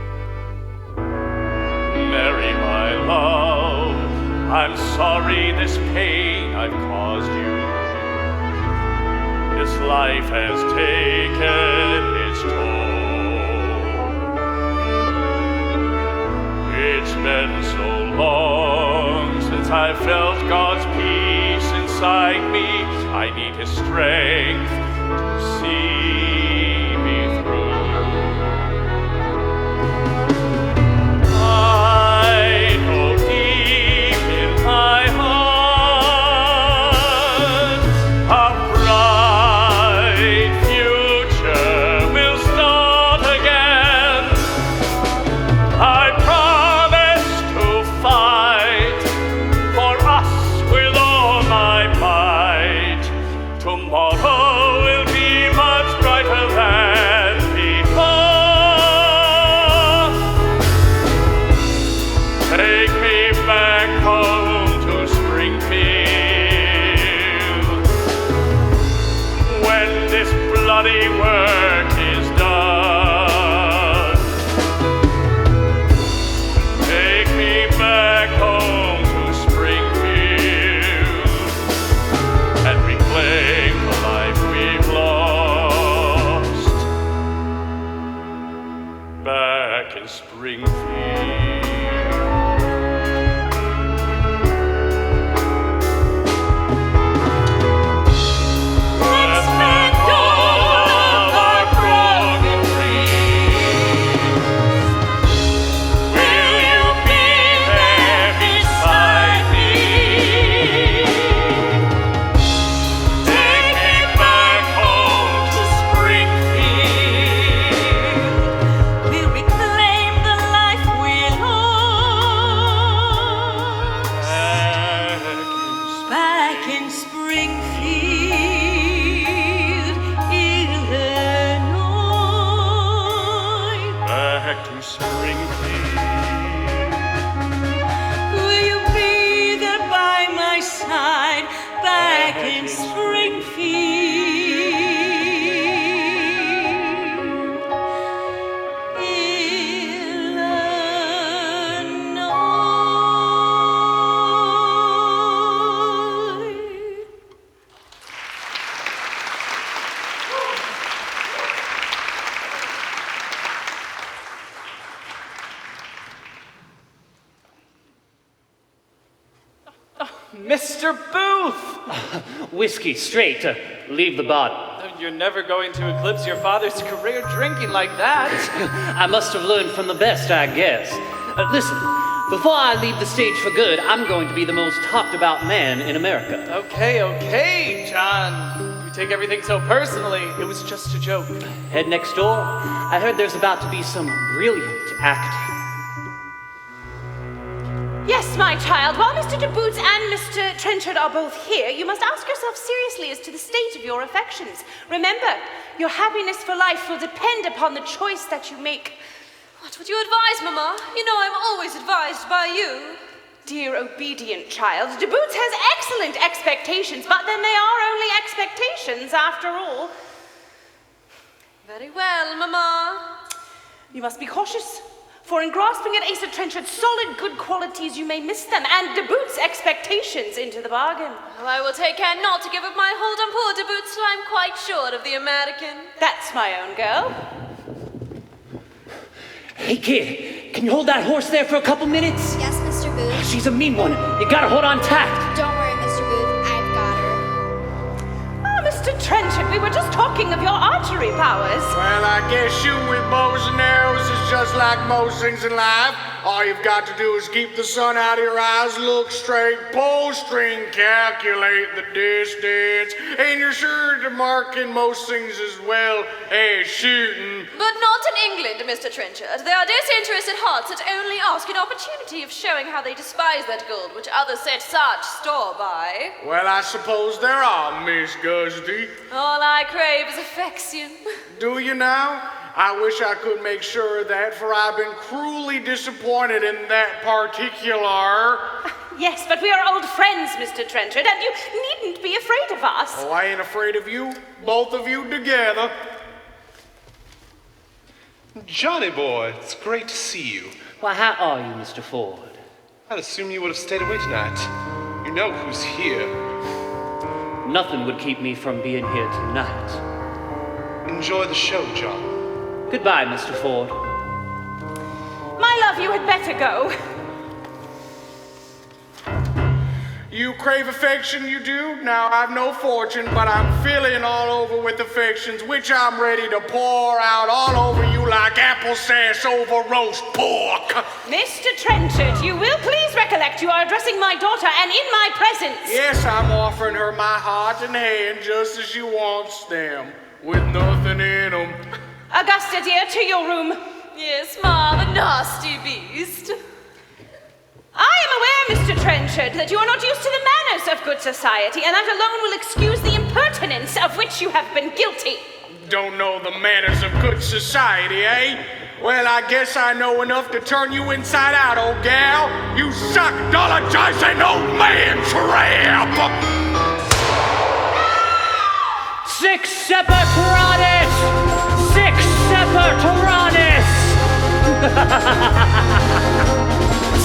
Illinois. I'm sorry this pain I've caused you. This life has taken its toll. It's been so long since I felt God's peace inside me. I need His strength to see me through. I know deep in my heart a bright future will start again. I promise to fight for us with all my might. Tomorrow will be much brighter than before. Take me back home to Springfield. When this bloody work is done, take me back home to Springfield and reclaim the life we've lost back in Springfield. Let's mend all of our broken dreams. Will you be there beside me? Take me back home to Springfield. We'll reclaim the life we lost back in Springfield, Illinois. Back to Springfield. Will you be there by my side back in Springfield, Illinois? Mr. Booth! Whiskey, straight. Leave the bottle. You're never going to eclipse your father's career drinking like that. I must have learned from the best, I guess. Listen, before I leave the stage for good, I'm going to be the most talked about man in America. Okay, John. You take everything so personally. It was just a joke. Head next door. I heard there's about to be some brilliant acting. Yes, my child. While Mr. de Boots and Mr. Trenchard are both here, you must ask yourself seriously as to the state of your affections. Remember, your happiness for life will depend upon the choice that you make. What would you advise, Mama? You know I'm always advised by you. Dear obedient child, de Boots has excellent expectations, but then they are only expectations after all. Very well, Mama. You must be cautious, for in grasping at Asa Trenchard's solid good qualities, you may miss them, and de Boots' expectations into the bargain. Oh, I will take care not to give up my hold on poor de Boots till I'm quite sure of the American. That's my own girl. Hey, kid, can you hold that horse there for a couple minutes? Yes, Mr. Booth. She's a mean one. You gotta hold on tight. Don't worry, Mr. Booth. I've got her. Ah, Mr. Trenchard, we were just talking of your archery powers. Well, I guess shooting with bows and arrows is just like most things in life. All you've got to do is keep the sun out of your eyes, look straight, pull string, calculate the distance, and you're sure to mark in most things as well as shooting. But not in England, Mr. Trenchard. They are disinterested hearts that only ask an opportunity of showing how they despise that gold which others set such store by. Well, I suppose there are, Miss Gusty. All I crave is affection. Do you now? I wish I could make sure of that, for I've been cruelly disappointed in that particular. Yes, but we are old friends, Mr. Trenchard, and you needn't be afraid of us. Oh, I ain't afraid of you, both of you together. Johnny boy, it's great to see you. Why, how are you, Mr. Ford? I'd assume you would have stayed away tonight. You know who's here. Nothing would keep me from being here tonight. Enjoy the show, John. Goodbye, Mr. Ford. My love, you had better go. You crave affection, you do? Now I've no fortune, but I'm filling all over with affections, which I'm ready to pour out all over you like apple sash over roast pork. Mr. Trenchard, you will please recollect you are addressing my daughter and in my presence. Yes, I'm offering her my heart and hand just as she wants them, with nothing in them. Augusta, dear, to your room. Yes, Ma, the nasty beast. I am aware, Mr. Trenchard, that you are not used to the manners of good society, and that alone will excuse the impertinence of which you have been guilty. Don't know the manners of good society, eh? Well, I guess I know enough to turn you inside out, old gal. You suck, dollar-jicing old man trap! Six separatis! Six separatis!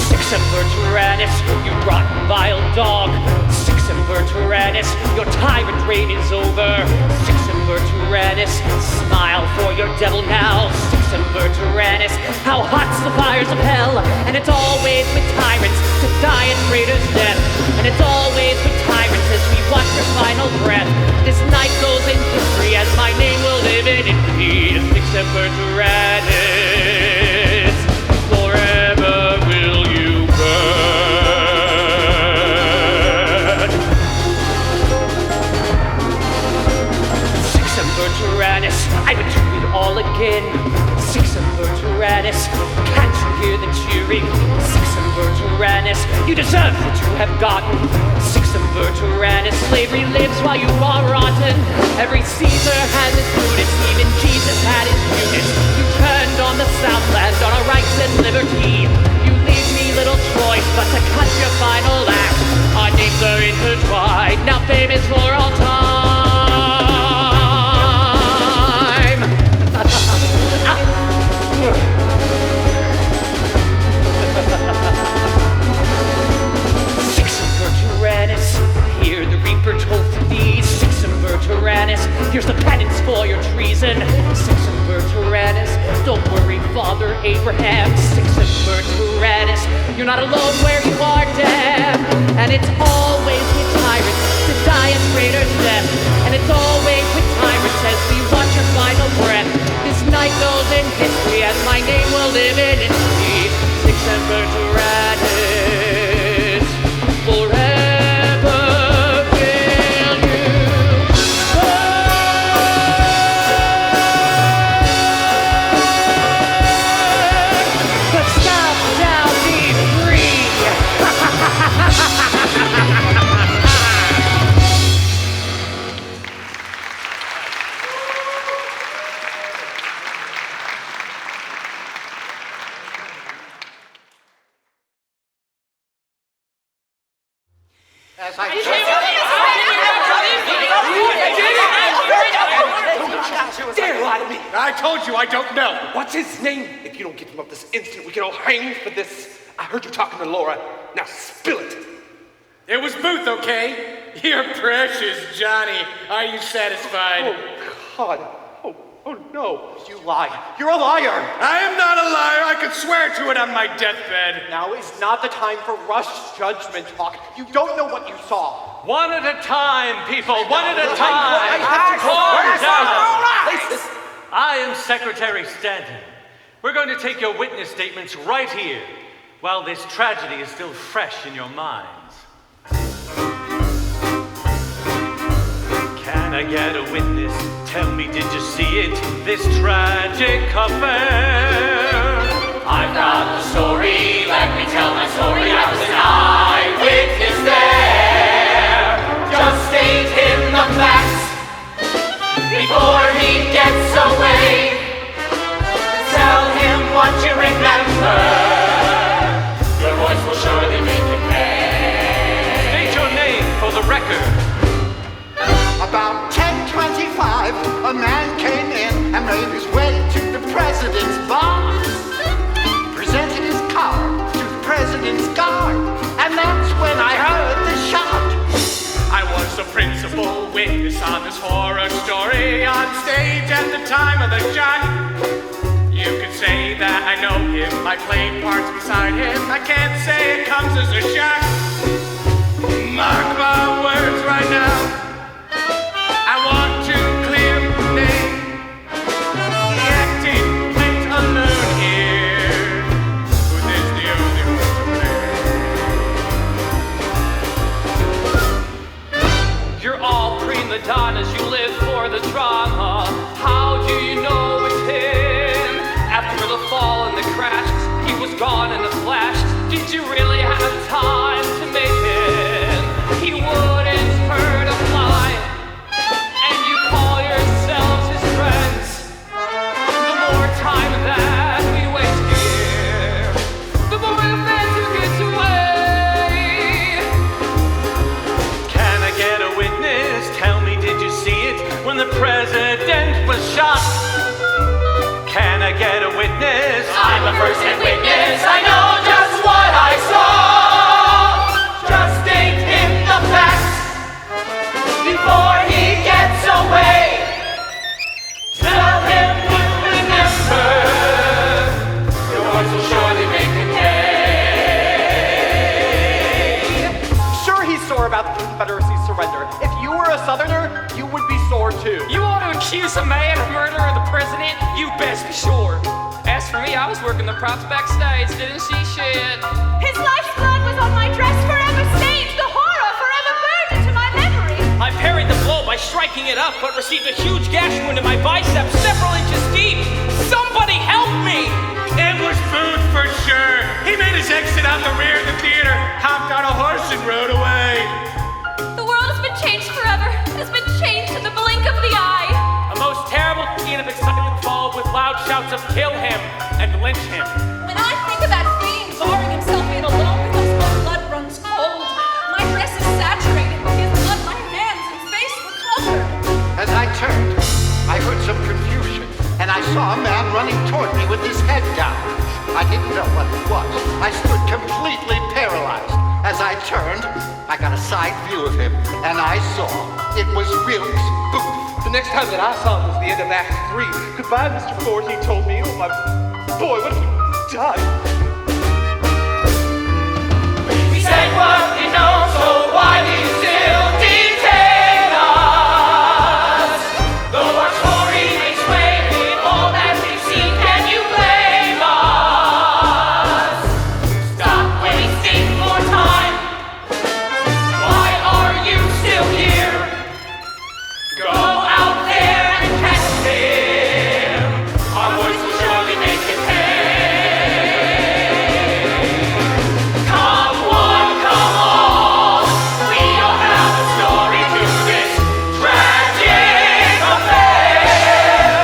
Six Tyrannus, you rotten vile dog. Six Tyrannus, your tyrant reign is over. Six Tyrannus, smile for your devil now. Six Tyrannus, how hot's the fires of hell? And it's always with tyrants to die a traitor's death. And it's always with tyrants as we watch your final breath. This night goes in history as my name will live in indeed. Six Tyrannus, forever will you burn. Six Tyrannus, I would do it all again. Six Tyrannus, can't you hear the cheering? Six Tyrannus, you deserve what you have gotten. Six Tyrannus, slavery lives while you are rotten. Every Caesar has his Brutus, even Jesus had his Judas. You turned on the Southland, on our rights and liberty. You leave me little choice but to cut your final act. Our names are intertwined, now famous for all time. Six Tyrannus, hear the Reaper toll for these. Six Tyrannus, here's the penance for your treason. Six Tyrannus, don't worry, Father Abraham. Six Tyrannus, you're not alone where you are, damn. And it's always with tyrants to die a traitor's death. And it's always with tyrants as we watch your final breath. This night goes in history as my name will live in its deed. Six Tyrannus, forever will you burn. But South shall be free. As Dare lie to me! I told you I don't know. What's his name? If you don't get him up this instant, we can all hang for this. I heard you talking to Laura. Now spill it. It was Booth, okay? You're precious, Johnny. Are you satisfied? Oh, God. Oh, no. You lie. You're a liar. I am not a liar. I could swear to it on my deathbed. Now is not the time for rushed judgment talk. You don't know what you saw. One at a time, people, one at a time. I am Secretary Stanton. We're going to take your witness statements right here, while this tragedy is still fresh in your minds. Can I get a witness? Tell me, did you see it? This tragic affair. I've got the story, let me tell my story. I was an eyewitness there. Just state him the facts before he gets away. Tell him what you remember. Your voice will surely make him pay. State your name for the record. About 10:25, a man came in and made his way to the president's bar. Presented time of the shot. You could say that I know him, I played parts beside him. I can't say it comes as a shock. Mark my words right now, I want to clear the name. The acting plays alone here, who is the only one to blame. You're all prima donnas, you live for the drama. How do you know it's him? After the fall and the crash, he was gone in a flash. Did you really have time to make him? He wouldn't hurt a fly, and you call yourselves his friends. The more time that we waste here, the more the fans who get away. Can I get a witness? Tell me, did you see it when the president was shot? Can I get a witness? I'm a first-hand witness, I know just what I saw. Just state him the facts before he gets away. Tell him we'll remember, your voice will surely make him pay. Sure, he's sore about the Confederacy's surrender. If you were a Southerner, you would be sore too. You want to accuse a man of murder of the president? You best be sure. As for me, I was working the props backstage, didn't see shit. His lifeblood was on my dress, forever stained, the horror forever burned into my memory. I parried the blow by striking it up, but received a huge gash wound in my bicep, several inches deep. Somebody help me! It was Booth for sure. He made his exit out the rear of the theater, hopped on a horse and rode away. The world has been changed forever, has been changed in the blink of the eye. A most terrible scene of excitement followed with loud shouts of kill him and lynch him. When I think of that fiend barring himself in alone because my blood runs cold, my dress is saturated with his blood, my hands and face were covered. As I turned, I heard some confusion, and I saw a man running toward me with his head down. I didn't know what it was. I stood completely paralyzed. As I turned, I got a side view of him, and I saw it was Wilkes Booth. The next time that I saw him was the end of Act 3. Goodbye, Mr. Ford, he told me. Oh, my boy, what have you done? We said what we know, so why do you still detain us? Though our story may sway in all that we've seen, can you blame us? Stop wasting more time. Why are you still here? Go out there and catch him. Our voice will surely make him pay. Come one, come all. We all have a story to this tragic affair.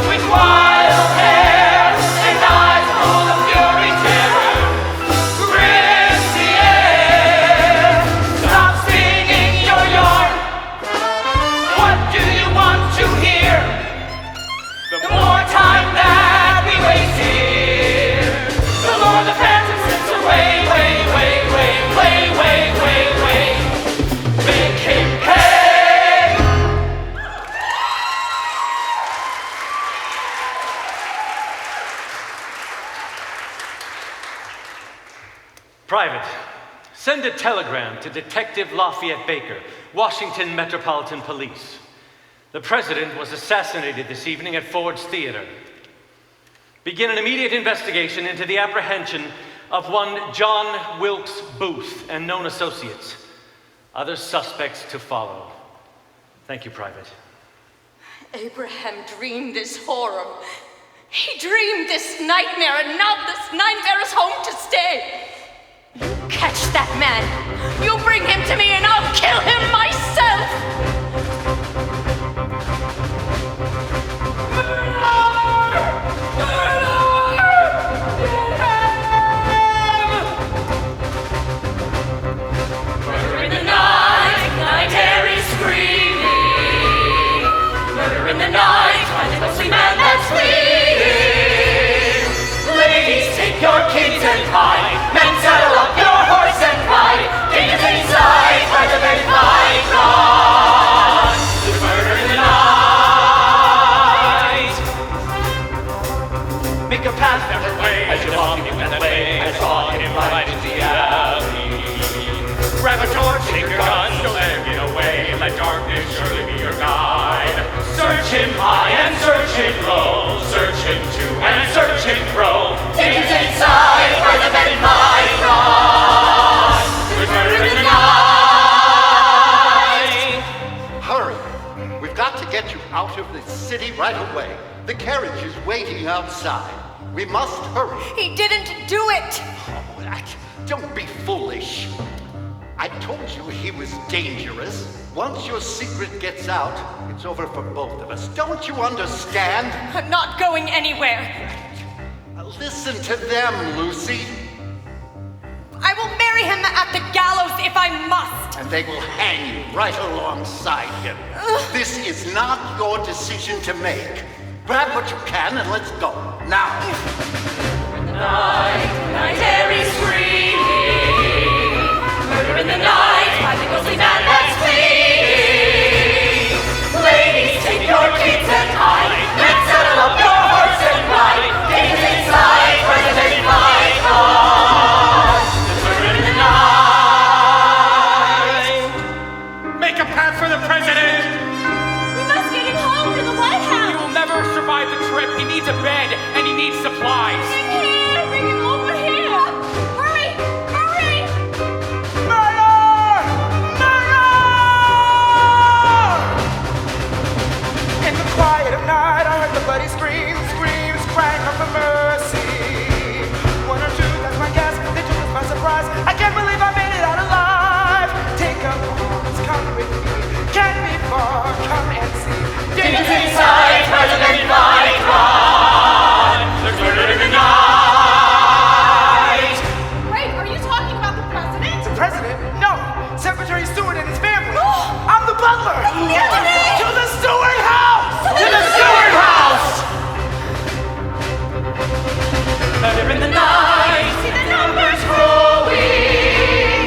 With wild hair and eyes full of fury, terror grips the air. Stop spinning your yarn. What do you want to hear? The more time that we waste here, the more the phantom slips away, make him pay. Private, send a telegram to Detective Lafayette Baker, Washington Metropolitan Police. The president was assassinated this evening at Ford's Theater. Begin an immediate investigation into the apprehension of one John Wilkes Booth and known associates. Other suspects to follow. Thank you, Private. Abraham dreamed this horror. He dreamed this nightmare, and now this nightmare is home to stay. You catch that man. You bring him to me, and I'll kill him myself. Murder in the night, night air is screaming. Murder in the night, find the ghostly man that's fleeing. Ladies, take your kids and hide. Men, saddle up your horse and ride. Take us inside by the very fine ride. Grab a torch, take your gun, don't let him get away. Let darkness surely be your guide. Search him high and search him low. Search him to and search him fro. Days inside, where the men might run. There's murder in the night. Hurry! We've got to get you out of the city right away. The carriage is waiting outside. We must hurry. He didn't do it! Don't be foolish. I told you he was dangerous. Once your secret gets out, it's over for both of us. Don't you understand? I'm not going anywhere. Listen to them, Lucy. I will marry him at the gallows if I must. And they will hang you right alongside him. This is not your decision to make. Grab what you can and let's go. Now. Night air is free. Murder in the night, by the ghostly man that's flee. Ladies, take your kids and hide. Let's settle up your horse and ride. Days inside, where the men might run. There's murder in the night. Make a path for the president! We must get him home to the White House. He will never survive the trip. He needs a bed and he needs supplies. Bring him over here. Hurry, hurry. In the quiet of night, I heard the bloody screams, crying out for mercy. One or two, that's my guess, they took us by surprise. I can't believe I made it out alive. Take up arms, come with me. Can't be far, come and see. Demons inside, where the men might run. There's murder in the night. Wait, are you talking about the president? The president? No, Secretary Stewart and his family. I'm the butler. To the Stewart house! To the Stewart house! Murder in the night, see the numbers growing.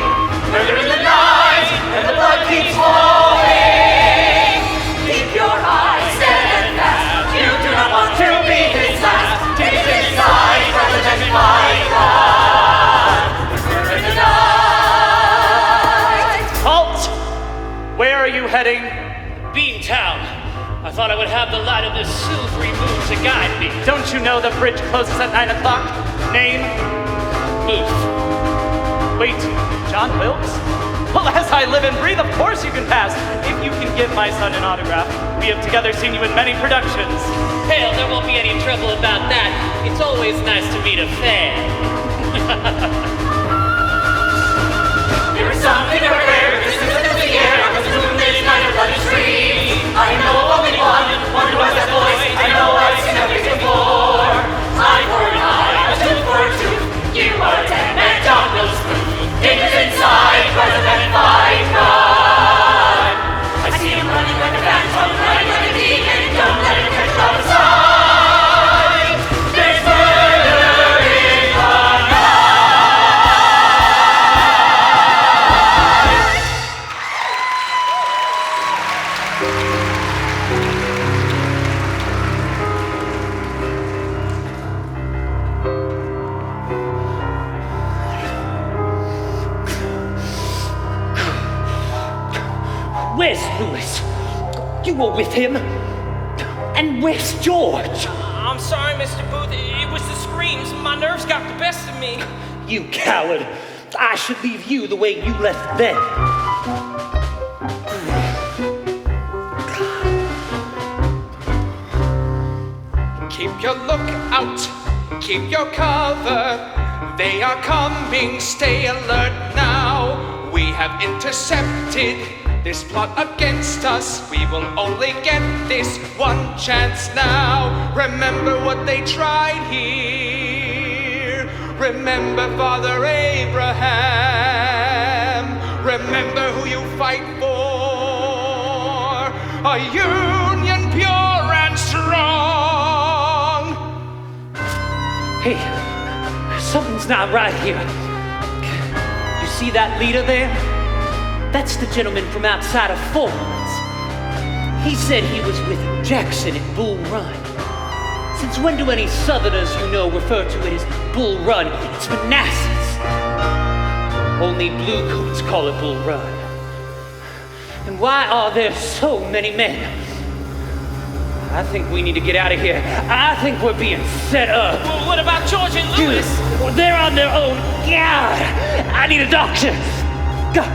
Murder in the night, and the blood keeps flowing. Keep your eyes steadfast. You do not want to be his last. Take his side, rather than fight run. Murder in the night. Halt! Where are you heading? Beantown. I thought I would have the light of this silvery moon to guide me. Don't you know the bridge closes at 9 o'clock? Name? Booth. Wait, John Wilkes? Well, as I live and breathe, of course you can pass. If you can give my son an autograph. We have together seen you in many productions. Hell, there won't be any trouble about that. It's always nice to meet a fan. There is something rare, this is the air, with the moonlit night of bloody stream. I know of only one who has that voice. I know I've seen everything before. Eye for an eye, a tooth for a tooth. You are a dead man, John Wilkes Booth. Danger's inside, rather than fight run. I see him running like a phantom, running like a demon. Don't let him catch you outside. There's murder in the Where's Lewis? You were with him? And where's George? I'm sorry, Mr. Booth. It was the screams. My nerves got the best of me. You coward. I should leave you the way you left them. Keep your lookout, keep your cover. They are coming, stay alert now. We have intercepted this plot against us. We will only get this one chance now. Remember what they tried here. Remember Father Abraham. Remember who you fight for. A union pure and strong. Hey, something's not right here. You see that leader there? That's the gentleman from outside of Ford's. He said he was with Jackson at Bull Run. Since when do any Southerners you know refer to it as Bull Run? It's Manassas. Only bluecoats call it Bull Run. And why are there so many men? I think we need to get out of here. I think we're being set up. Well, what about George and Lewis? Dude, they're on their own. God, I need a doctor. God.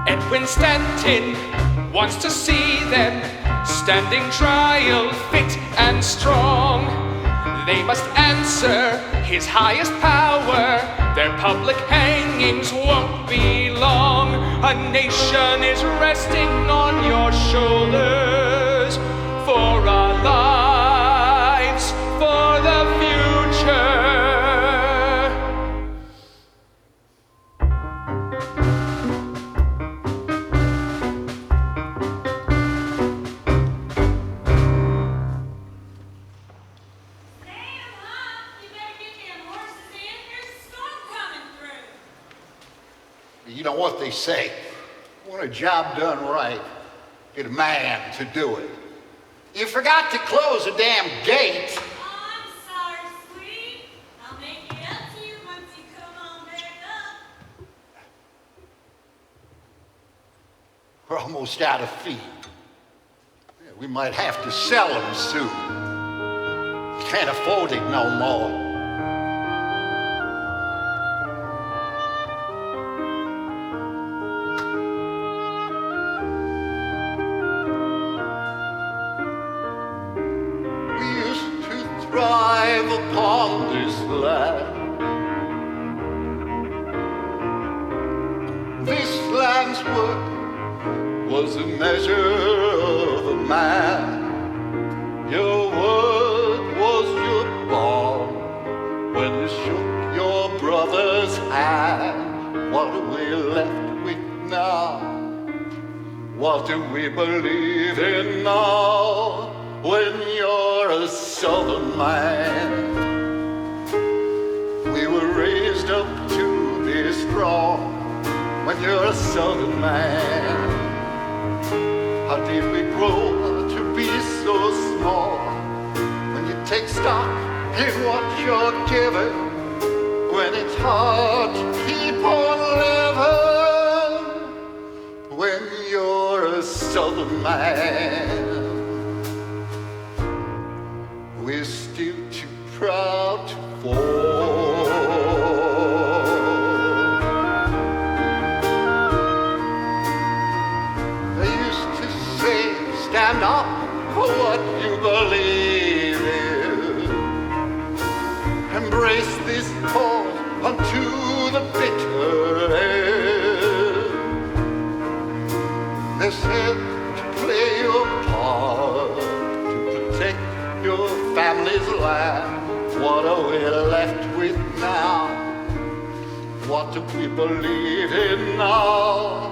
Edwin Stanton wants to see them standing trial, fit and strong. They must answer his highest power. Their public hangings won't be long. A nation is resting on your shoulders for our lives, for the future. You know what they say, when a job done right, get a man to do it. You forgot to close the damn gate. I'm sorry, sweetie. I'll make it up to you once you come on back up. We're almost out of feed. Yeah, we might have to sell them soon. Can't afford it no more. Thrive upon this land. This land's work was a measure of a man. Your word was your bond when you shook your brother's hand. What are we left with now? What do we believe in now? When you're a Southern man, we were raised up to be strong. When you're a Southern man, how did we grow to be so small? When you take stock in what you're given, when it's hard to keep on living, when you're a Southern man. We're still too proud to fall. They used to say, stand up for what you believe in. Embrace this cause unto the bitter end. They said to play your part, to protect your family's land. What are we left with now? What do we believe in now?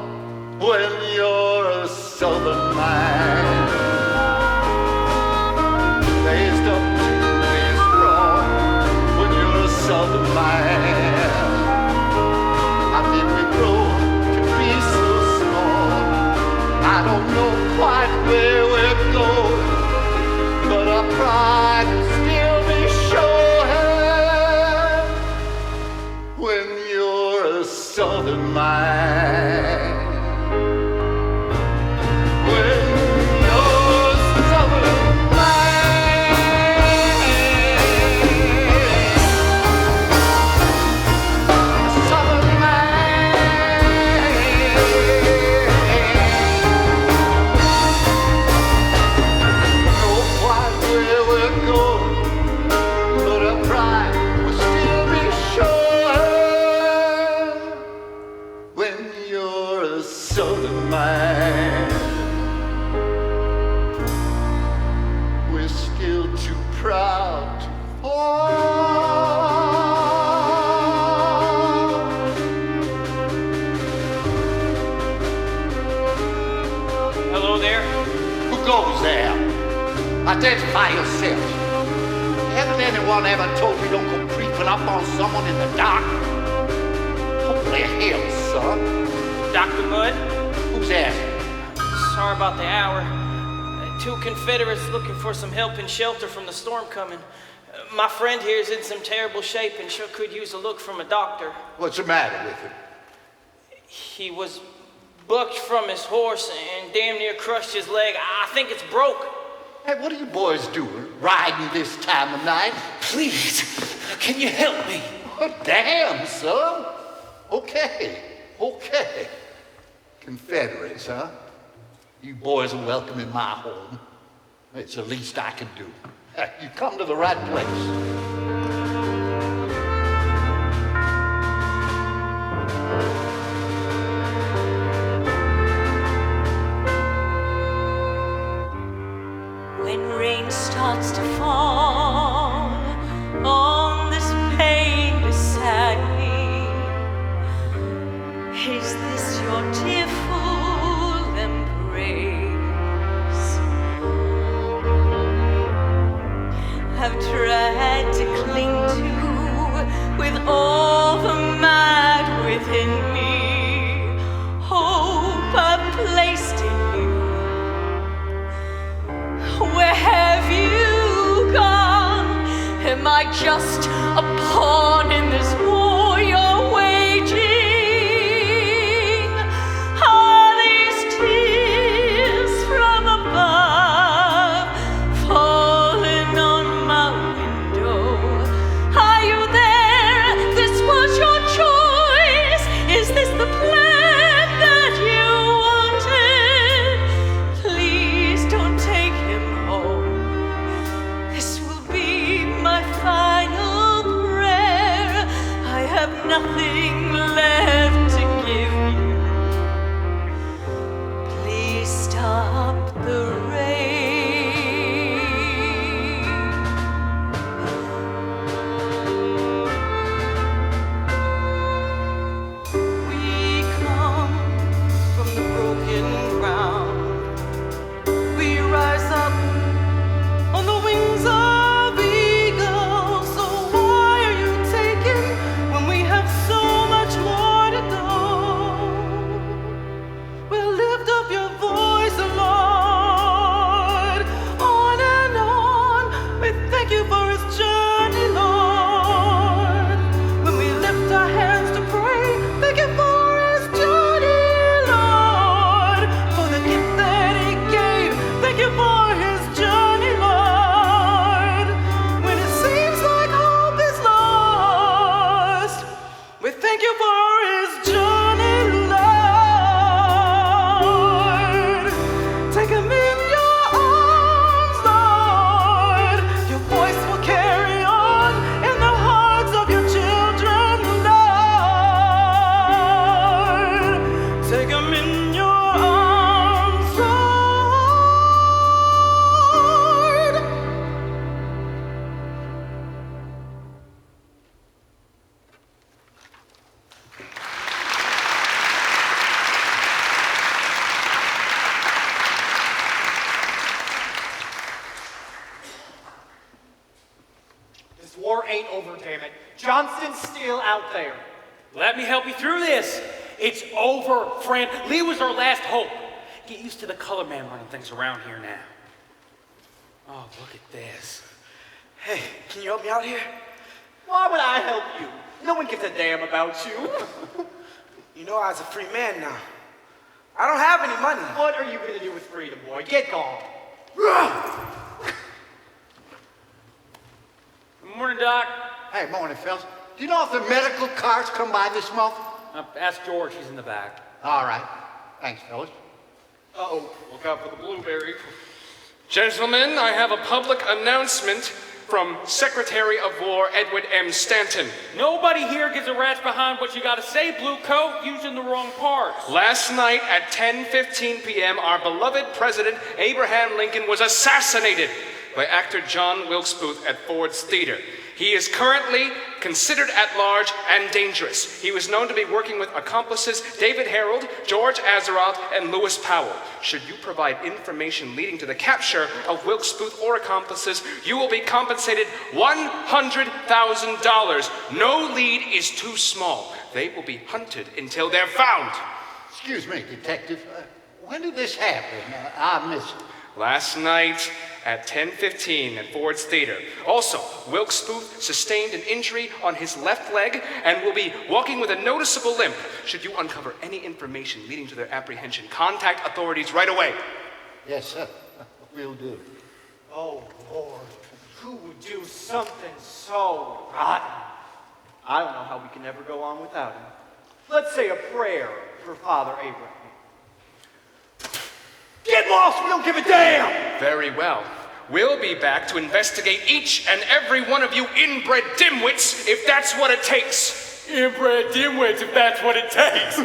When you're a Southern man, raised up to be strong. When you're a Southern man, how did we grow to be so small? I don't know quite where we're going, but our pride will still be showing when you're a Southern man. When you're a Southern man. Southern man. Know quite where we're going, but our pride will still be showing when you're a Southern man. We're still too proud to fall. Hello there. Who goes there? Identify yourself. Hasn't anyone ever told you don't go creeping up on someone in the dark? Holy hell, son. Dr. Mudd? Who's that? Sorry about the hour. Two Confederates looking for some help and shelter from the storm coming. My friend here is in some terrible shape and sure could use a look from a doctor. What's the matter with him? He was bucked from his horse and damn near crushed his leg. I think it's broke. Hey, what are you boys doing, riding this time of night? Please, can you help me? Oh, damn, son. Okay. Confederates, huh? You boys are welcome in my home. It's the least I can do. You come to the right place. When rain starts to fall on this pain beside me, is this your tearful embrace? I've tried to cling to with all the might within me, hope I've placed in you. Where have you gone? Am I just a pawn in this war you're waging? Are these tears from above falling on my window? Are you there? This was your choice. Is this the plan that you wanted? Please don't take him home. This will be my final prayer. I have nothing left to give you. Please stop the rain. We come from the broken ground. We rise up on the wings of eagles. So why are you taking when we have so much more to go? We'll lift up your voice, Lord, on and on. We thank you for his journey, Lord. When we lift our hands to pray, thank you for his journey, Lord. For the gift that he gave, thank you for his journey, Lord. When it seems like hope is lost, we thank you for his journey, Lord. Take him in your arms, Lord. Your voice will carry on in the hearts of your children, Lord. Take him in your arms, Lord. This war ain't over, damn it. Johnston's still out there. Let me help you through this. It's over, friend. Lee was our last hope. Get used to the color man running things around here now. Oh, look at this. Hey, can you help me out here? Why would I help you? No one gives a damn about you. You know, I was a free man now. I don't have any money. What are you gonna do with freedom, boy? Get gone. Good morning, Doc. Hey, morning, fellas. Do you know if the medical cars come by this month? Ask George, he's in the back. All right. Thanks, fellas. Uh-oh, look out for the blueberry. Gentlemen, I have a public announcement from Secretary of War Edward M. Stanton. Nobody here gives a rat's behind what you gotta say, Blue Coat, using the wrong parts. Last night at 10:15 p.m., our beloved President Abraham Lincoln was assassinated by actor John Wilkes Booth at Ford's Theater. He is currently considered at large and dangerous. He was known to be working with accomplices David Harold, George Azeroth, and Lewis Powell. Should you provide information leading to the capture of Wilkes Booth or accomplices, you will be compensated $100,000. No lead is too small. They will be hunted until they're found. Excuse me, Detective. When did this happen? I missed it. last night at 10:15 at Ford's Theater. Also, Wilkes Booth sustained an injury on his left leg and will be walking with a noticeable limp. Should you uncover any information leading to their apprehension, contact authorities right away. Yes, sir. Will do. Oh, Lord. Who would do something so rotten? I don't know how we can ever go on without him. Let's say a prayer for Father Abraham. Get lost, we don't give a damn! Very well. We'll be back to investigate each and every one of you inbred dimwits if that's what it takes. Inbred dimwits, if that's what it takes.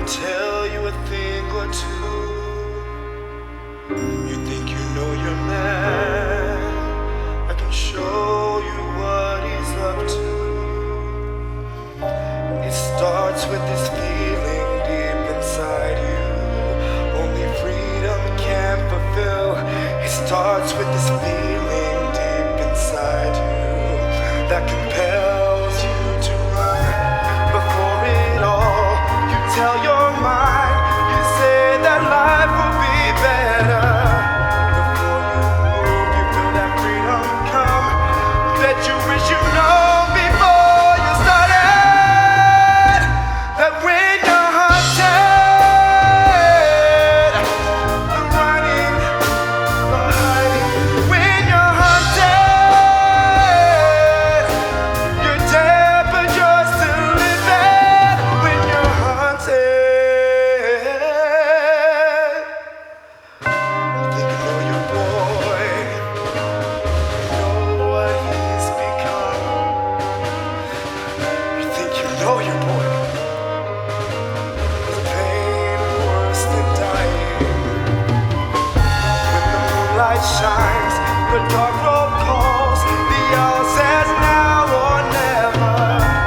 Tell you a thing or two. You think you know your man. I can show you what he's up to. It starts with this feeling deep inside you. Only freedom can fulfill. It starts with this feeling deep inside you that compels you to run before it all. Tell your mind, you say that life will be better. Before you move, you feel that freedom come. Bet you wish you know before you started. That when you're hunted, the running, the hiding. When you're hunted, you're dead but you're still living. When you're hunted, you think you know your boy, you know what he's become. You think you know your boy, the pain worse than dying. When the moonlight shines, the dark road calls, the owl says now or never.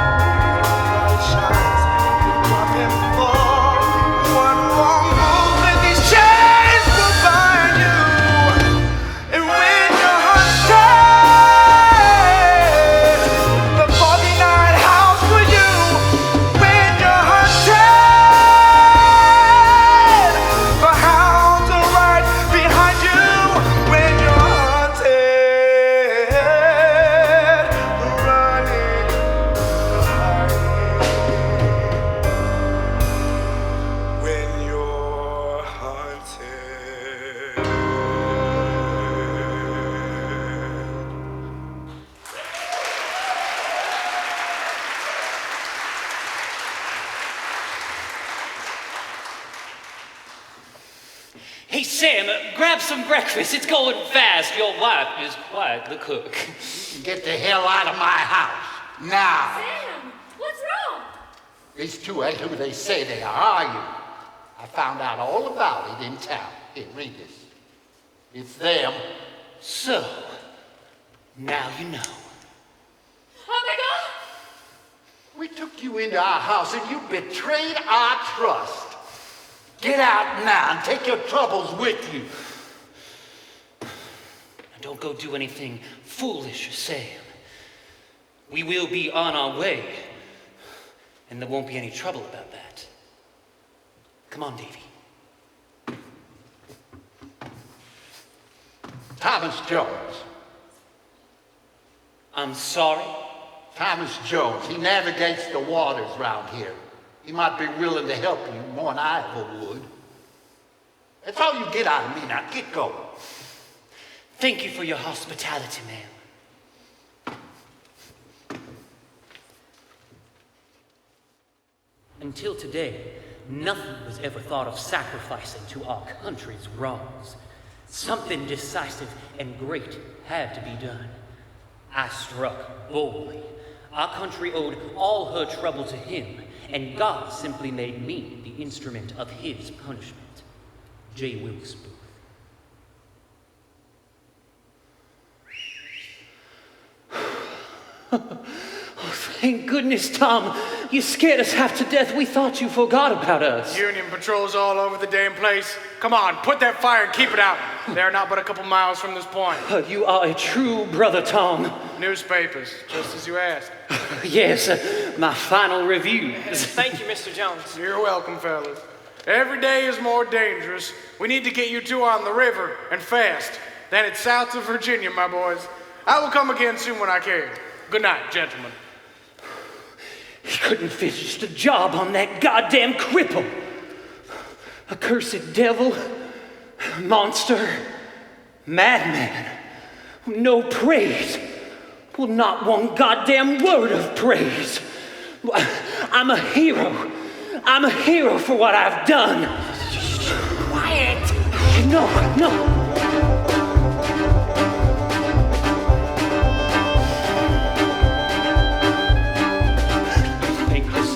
The moonlight shines, you drop and fall. One wrong move and these chains will bind you. And when you're hunted, the foggy night house for you. When you're hunted, the hounds are right behind you. When you're hunted, running, hiding. When you're hunted. Hey, Sam, grab some breakfast. It's going fast. Your wife is quite the cook. Get the hell out of my house. Now. Sam, what's wrong? These two ain't who they say they are you? I found out all about it in town. Here, read this. It's them. So, now you know. Oh my God! We took you into our house and you betrayed our trust. Get out now and take your troubles with you. Now don't go do anything foolish, Sam. We will be on our way, and there won't be any trouble about that. Come on, Davy. Thomas Jones. I'm sorry? Thomas Jones. He navigates the waters around here. He might be willing to help you more than I ever would. That's all you get out of me. Now get going. Thank you for your hospitality, ma'am. Until today, nothing was ever thought of sacrificing to our country's wrongs. Something decisive and great had to be done. I struck boldly. Our country owed all her trouble to him, and God simply made me the instrument of his punishment. J. Wilkes Booth. Oh, thank goodness, Tom. You scared us half to death. We thought you forgot about us. Union patrols all over the damn place. Come on, put that fire and keep it out. They're not but a couple miles from this point. You are a true brother, Tom. Newspapers, just as you asked. Yes, my final reviews. Thank you, Mr. Jones. You're welcome, fellas. Every day is more dangerous. We need to get you two on the river, and fast. Then it's south of Virginia, my boys. I will come again soon when I can. Good night, gentlemen. He couldn't finish the job on that goddamn cripple. Accursed devil, monster, madman. No praise. Well, not one goddamn word of praise. I'm a hero. I'm a hero for what I've done. Quiet! No.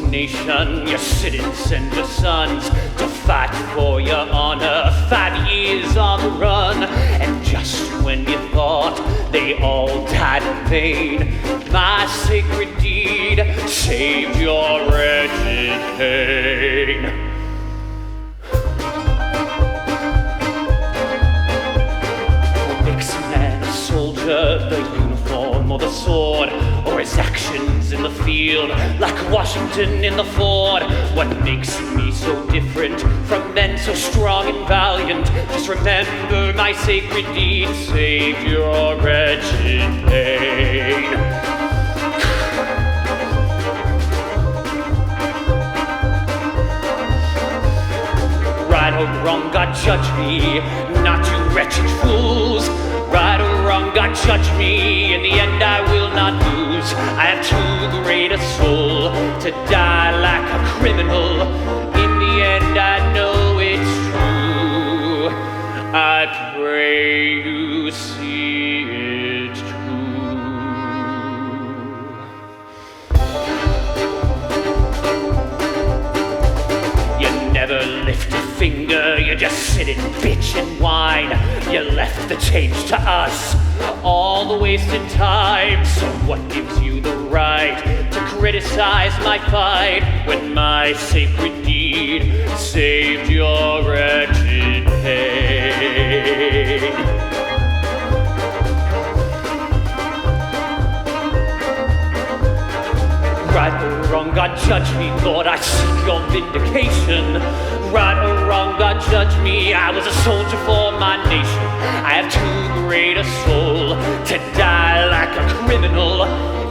Nation, your citizens and your sons, to fight for your honor, 5 years on the run. And just when you thought they all died in vain, my sacred deed saved your wretched pain. What makes a man a soldier? The uniform or the sword, or his actions in the field, like Washington in the ford? What makes me so different from men so strong and valiant? Just remember my sacred deed saved your wretched pain. Right or wrong, God judge me, not you wretched fools. Right or wrong, God judge me, in the end I will not lose. I have too great a soul to die like a criminal. In the end I know it's true. I pray you see it too. You never lift a finger, you just sit and bitch and whine. You left the change to us, all the wasted time. So what gives you the right to criticize my fight when my sacred deed saved your wretched pain? Right or wrong, God judge me, Lord, I seek your vindication. Right or wrong, God judge me, I was a soldier for my nation. I have too great a soul to die like a criminal.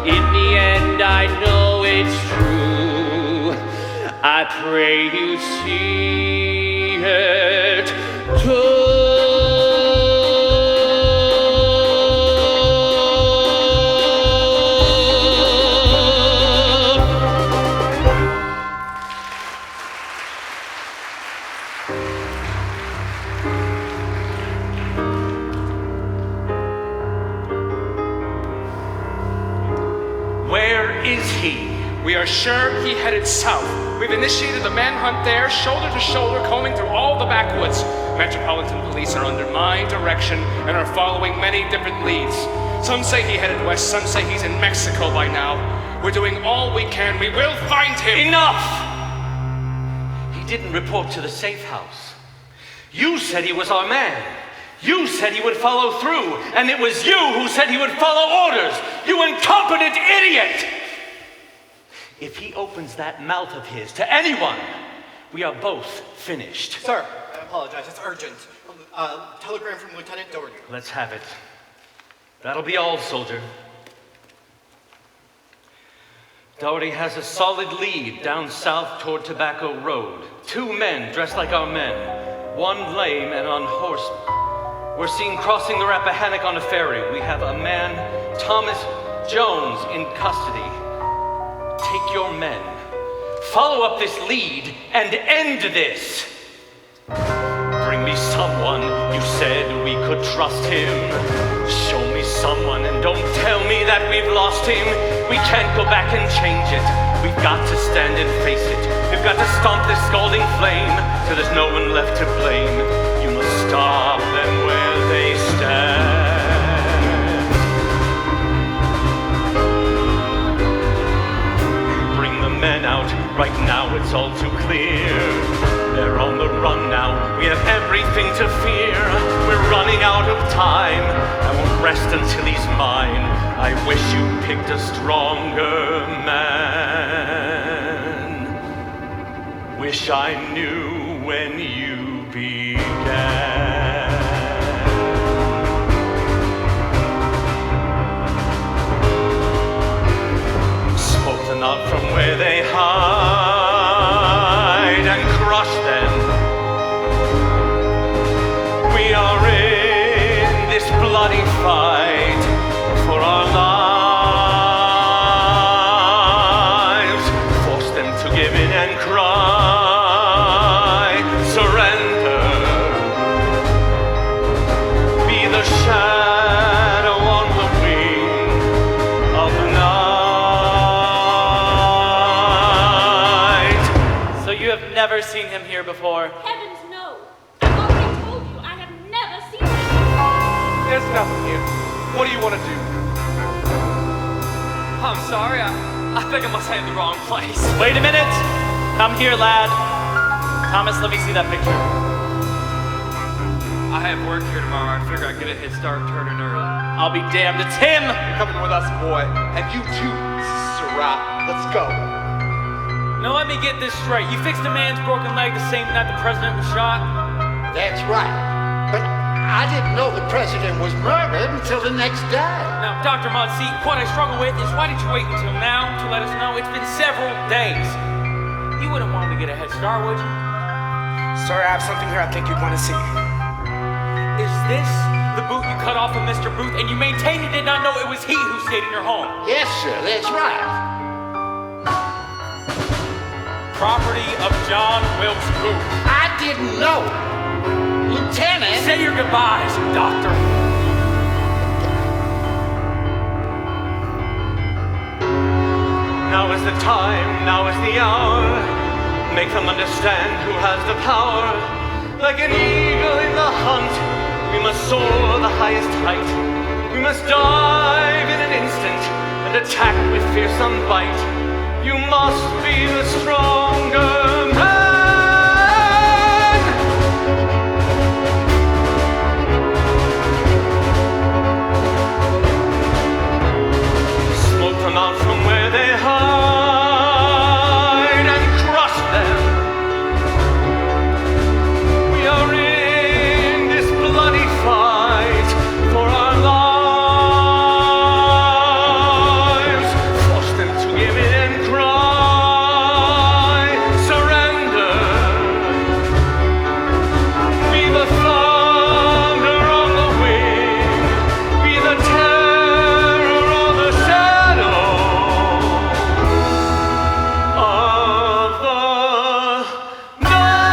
In the end, I know it's true. I pray you see it too. We are sure he headed south. We've initiated the manhunt there, shoulder to shoulder, combing through all the backwoods. Metropolitan Police are under my direction and are following many different leads. Some say he headed west, some say he's in Mexico by now. We're doing all we can. We will find him. Enough! He didn't report to the safe house. You said he was our man. You said he would follow through, and it was you who said he would follow orders. You incompetent idiot! If he opens that mouth of his to anyone, we are both finished. Sir, I apologize. It's urgent. Telegram from Lieutenant Doherty. Let's have it. That'll be all, soldier. Doherty has a solid lead down south toward Tobacco Road. 2 men dressed like our men, 1 lame and on horseback. We're seen crossing the Rappahannock on a ferry. We have a man, Thomas Jones, in custody. Take your men, follow up this lead, and end this. Bring me someone, you said we could trust him. Show me someone and don't tell me that we've lost him. We can't go back and change it. We've got to stand and face it. We've got to stomp this scalding flame till there's no one left to blame. You must stop them where they stand. Men out Right now it's all too clear. They're on the run now. We have everything to fear. We're running out of time. I won't rest until he's mine. I wish you picked a stronger man. Wish I knew when you began. Smoke the knot from where they hide and crush them. We are in this bloody fight for our lives. Force them to give in and cry. Surrender. Be the shadow on the wing of the night. So you have never seen him here before? Heavens, no. I've already told you I have never seen him. There's nothing here. What do you want to do? I'm sorry, I think I must have in the wrong place. Wait a minute. Come here, lad. Thomas, let me see that picture. I have work here tomorrow. I figure I'd get a head start turning early. I'll be damned. It's him! You're coming with us, boy. And you too, Sirrah. Let's go. Now let me get this straight. You fixed a man's broken leg the same night the president was shot? That's right. But I didn't know the president was murdered until the next day. Now, Dr. Mudd, see, what I struggle with is why did you wait until now to let us know? It's been several days. You wouldn't want to get a head start, would you? Sir, I have something here I think you'd want to see. Is this the boot you cut off of Mr. Booth and you maintain you did not know it was he who stayed in your home? Yes, sir, that's right. Property of John Wilkes Booth. I didn't know. Lieutenant! Say your goodbyes, Doctor. Now is the time, now is the hour. Make them understand who has the power. Like an eagle in the hunt, we must soar the highest height. We must dive in an instant and attack with fearsome bite. You must be the stronger man. Smoke them out from where they hide and crush them. We are in this bloody fight for our lives. Force them to give in and cry. Surrender. Be the thunder on the wing. Be the terror or the shadow of the night.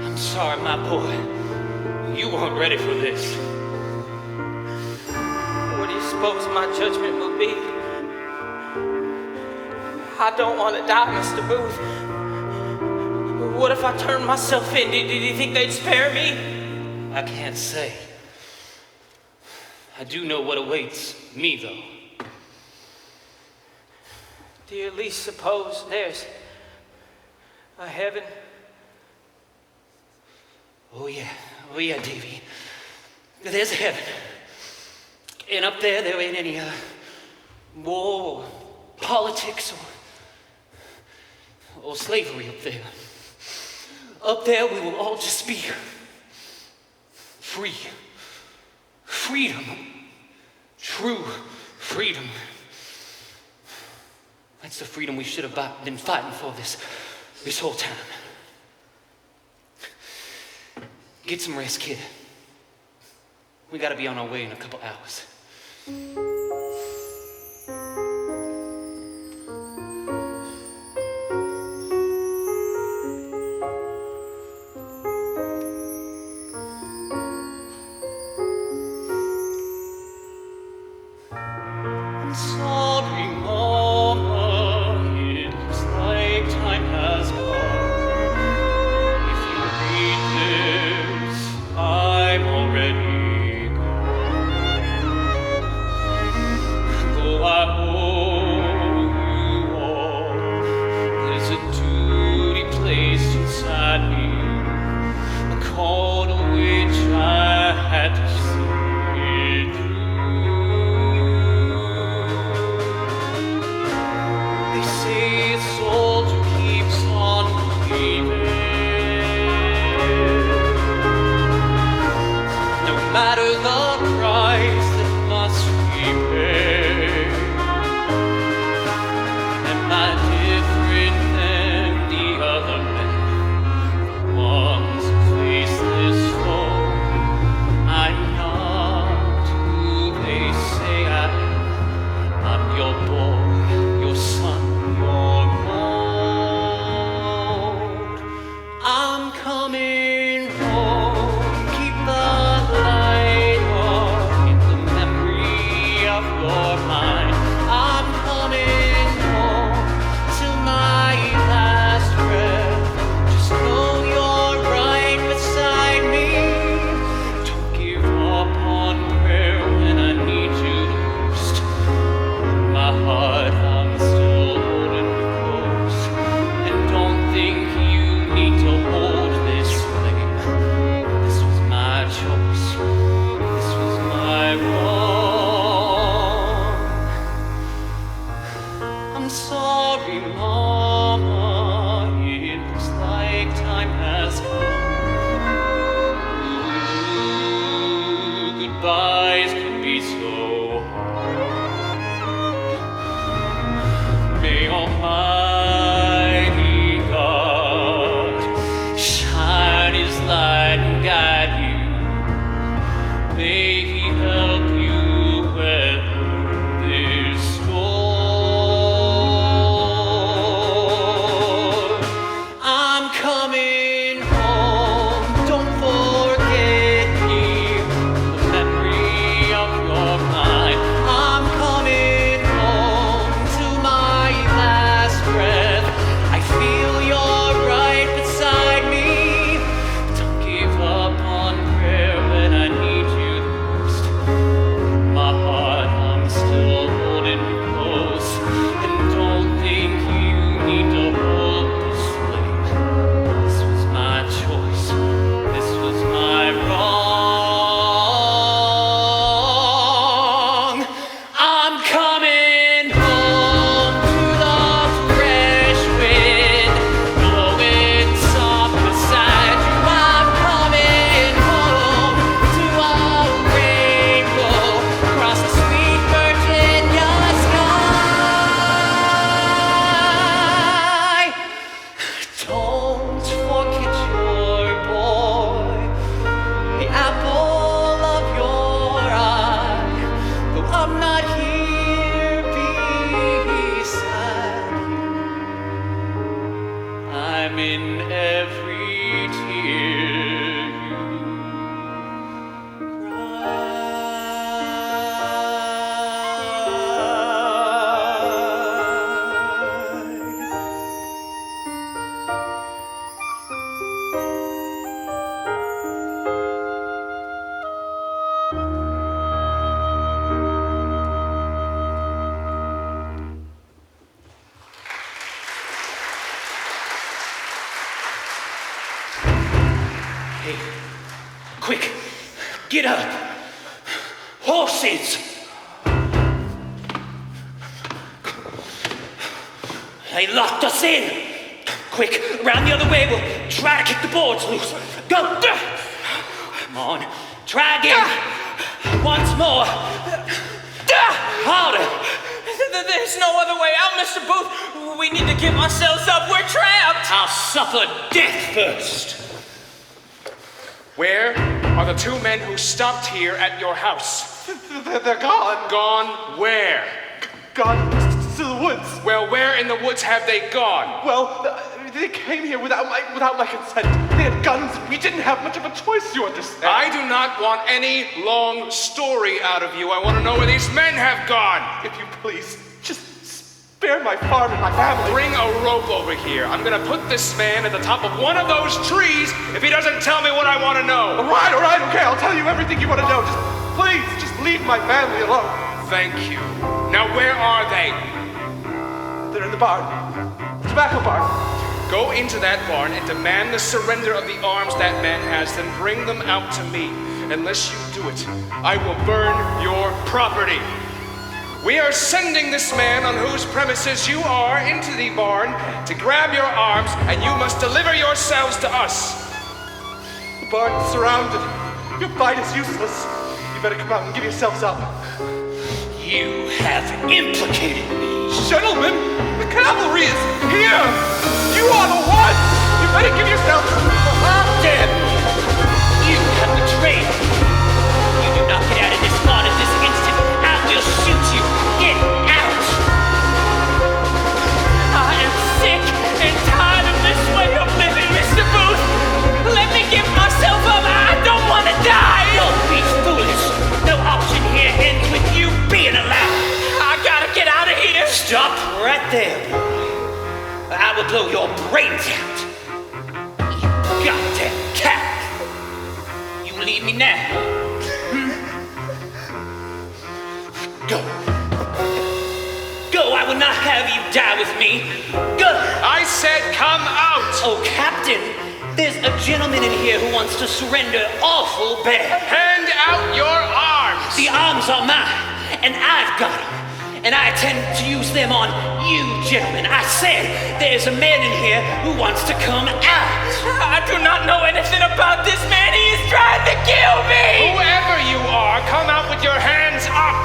I'm sorry, my boy. You weren't ready for this. What do you suppose my judgment will be? I don't want to die, Mr. Booth. What if I turned myself in? Did you think they'd spare me? I can't say. I do know what awaits me, though. Do you at least suppose there's a heaven? Oh yeah, Davy. There's heaven. And up there ain't any war or politics or slavery up there. Up there we will all just be free. Freedom. True freedom. That's the freedom we should have been fighting for this whole time. Get some rest, kid. We gotta be on our way in a couple hours. sorry, Mama, it looks like time has come. Goodbyes can be so hard. May Almighty God shine His light and guide you. May He help you weather this storm. I'm coming home, don't forget me, the memory of your mind. I'm coming home to my last breath. I feel you're right beside me. Don't give up on prayer when I need you the most. My heart, I'm still holding close. And don't think you need to hold this flame. This was my choice. This was my wrong. I'm coming home to the fresh wind, blowing soft beside you. I'm coming home to a rainbow across the sweet Virginia sky. Don't forget your boy, the apple of your eye. Though I'm not here beside you, I'm in every tear you Hey, quick, get up. Horses! They locked us in. Quick, around the other way, we'll try to kick the boards loose. Go! Come on, try again. Once more. Harder. There's no other way out, Mr. Booth. We need to give ourselves up. We're trapped. I'll suffer death first. Where are the two men who stopped here at your house? They're gone. Gone where? Gone to the woods. Well, where in the woods have they gone? Well, they came here without my consent. They had guns. We didn't have much of a choice, you understand? I do not want any long story out of you. I want to know where these men have gone. If you please, just spare my farm and my family. Bring a rope over here. I'm gonna put this man at the top of one of those trees if he doesn't tell me what I want to know. All right, okay. I'll tell you everything you want to know. Just leave my family alone. Thank you. Now, where are they? They're in the barn. Tobacco barn. Go into that barn and demand the surrender of the arms that man has, then bring them out to me. Unless you do it, I will burn your property. We are sending this man on whose premises you are into the barn to grab your arms, and you must deliver yourselves to us. The barn is surrounded. Your fight is useless. You better come out and give yourselves up. You have implicated me. Gentlemen, the cavalry is here. You are the ones. You better give yourselves up. Damn you! You have betrayed me. You do not get out of this barn at this instant. I will shoot you. Get out! I am sick and tired of this way of living, Mr. Booth. Let me give myself up. I don't want to die. Don't be foolish. No option here ends with you being alive. I gotta get out of here. Stop right there, boy. I will blow your brains out. You goddamn cat. You leave me now. Go. Go, I will not have you die with me. Go. I said come out. Oh, Captain, there's a gentleman in here who wants to surrender awful bad. Hand out your arms. The arms are mine, and I've got them. and I intend to use them on you, gentlemen. I said there's a man in here who wants to come out. I do not know anything about this man. He is trying to kill me. Whoever you are, come out with your hands up.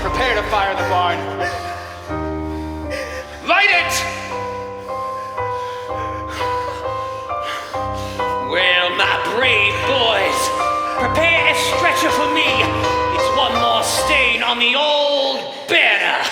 Prepare to fire the barn. Light it! Well, my brave boys, prepare a stretcher for me. It's one more stain on the old banner.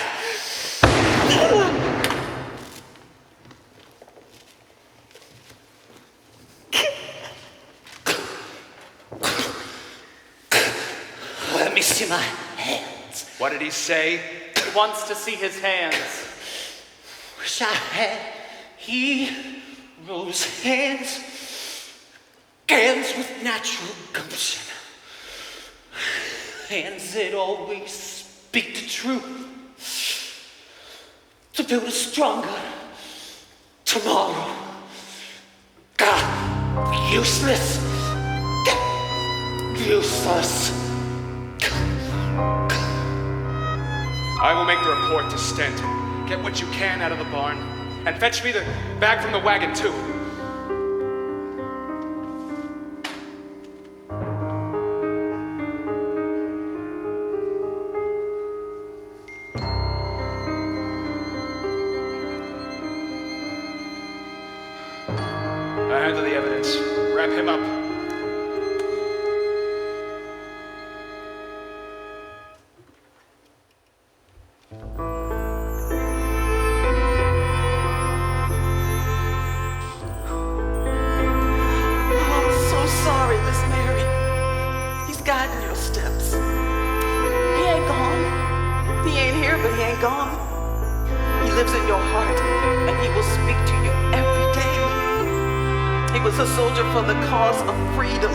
Let me see my hands. What did he say? He wants to see his hands. Wish I had heroes' hands. Hands with natural gumption. Hands that always speak the truth. To build a stronger tomorrow. God, useless. Useless. I will make the report to Stanton. Get what you can out of the barn, and fetch me the bag from the wagon, too. I handle the evidence. Wrap him up. A soldier for the cause of freedom,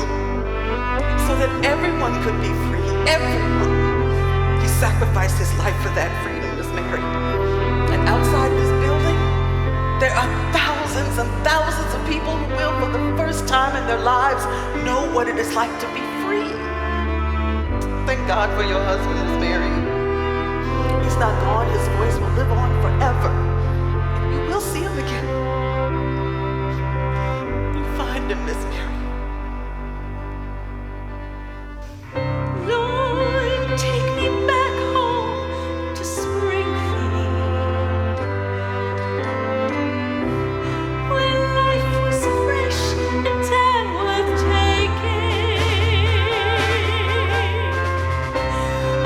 so that everyone could be free. Everyone. He sacrificed his life for that freedom, Miss Mary. And outside this building, there are thousands and thousands of people who will, for the first time in their lives, know what it is like to be free. Thank God for your husband, Miss Mary. He's not gone. His voice will live on forever. And you will see him again. Miss Mary. Lord, take me back home to Springfield, where life was fresh and time worth taking.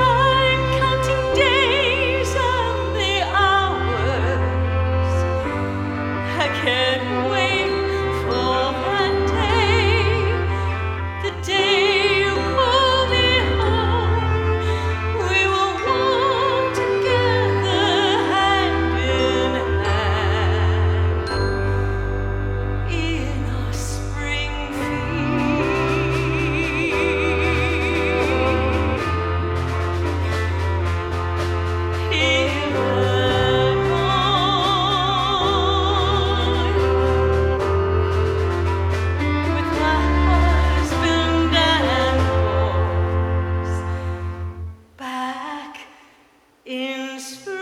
I'm counting days and the hours. I can't wait for the day you call me home. We will walk together hand in hand in our spring field. Here am I with my husband and horse back in spring.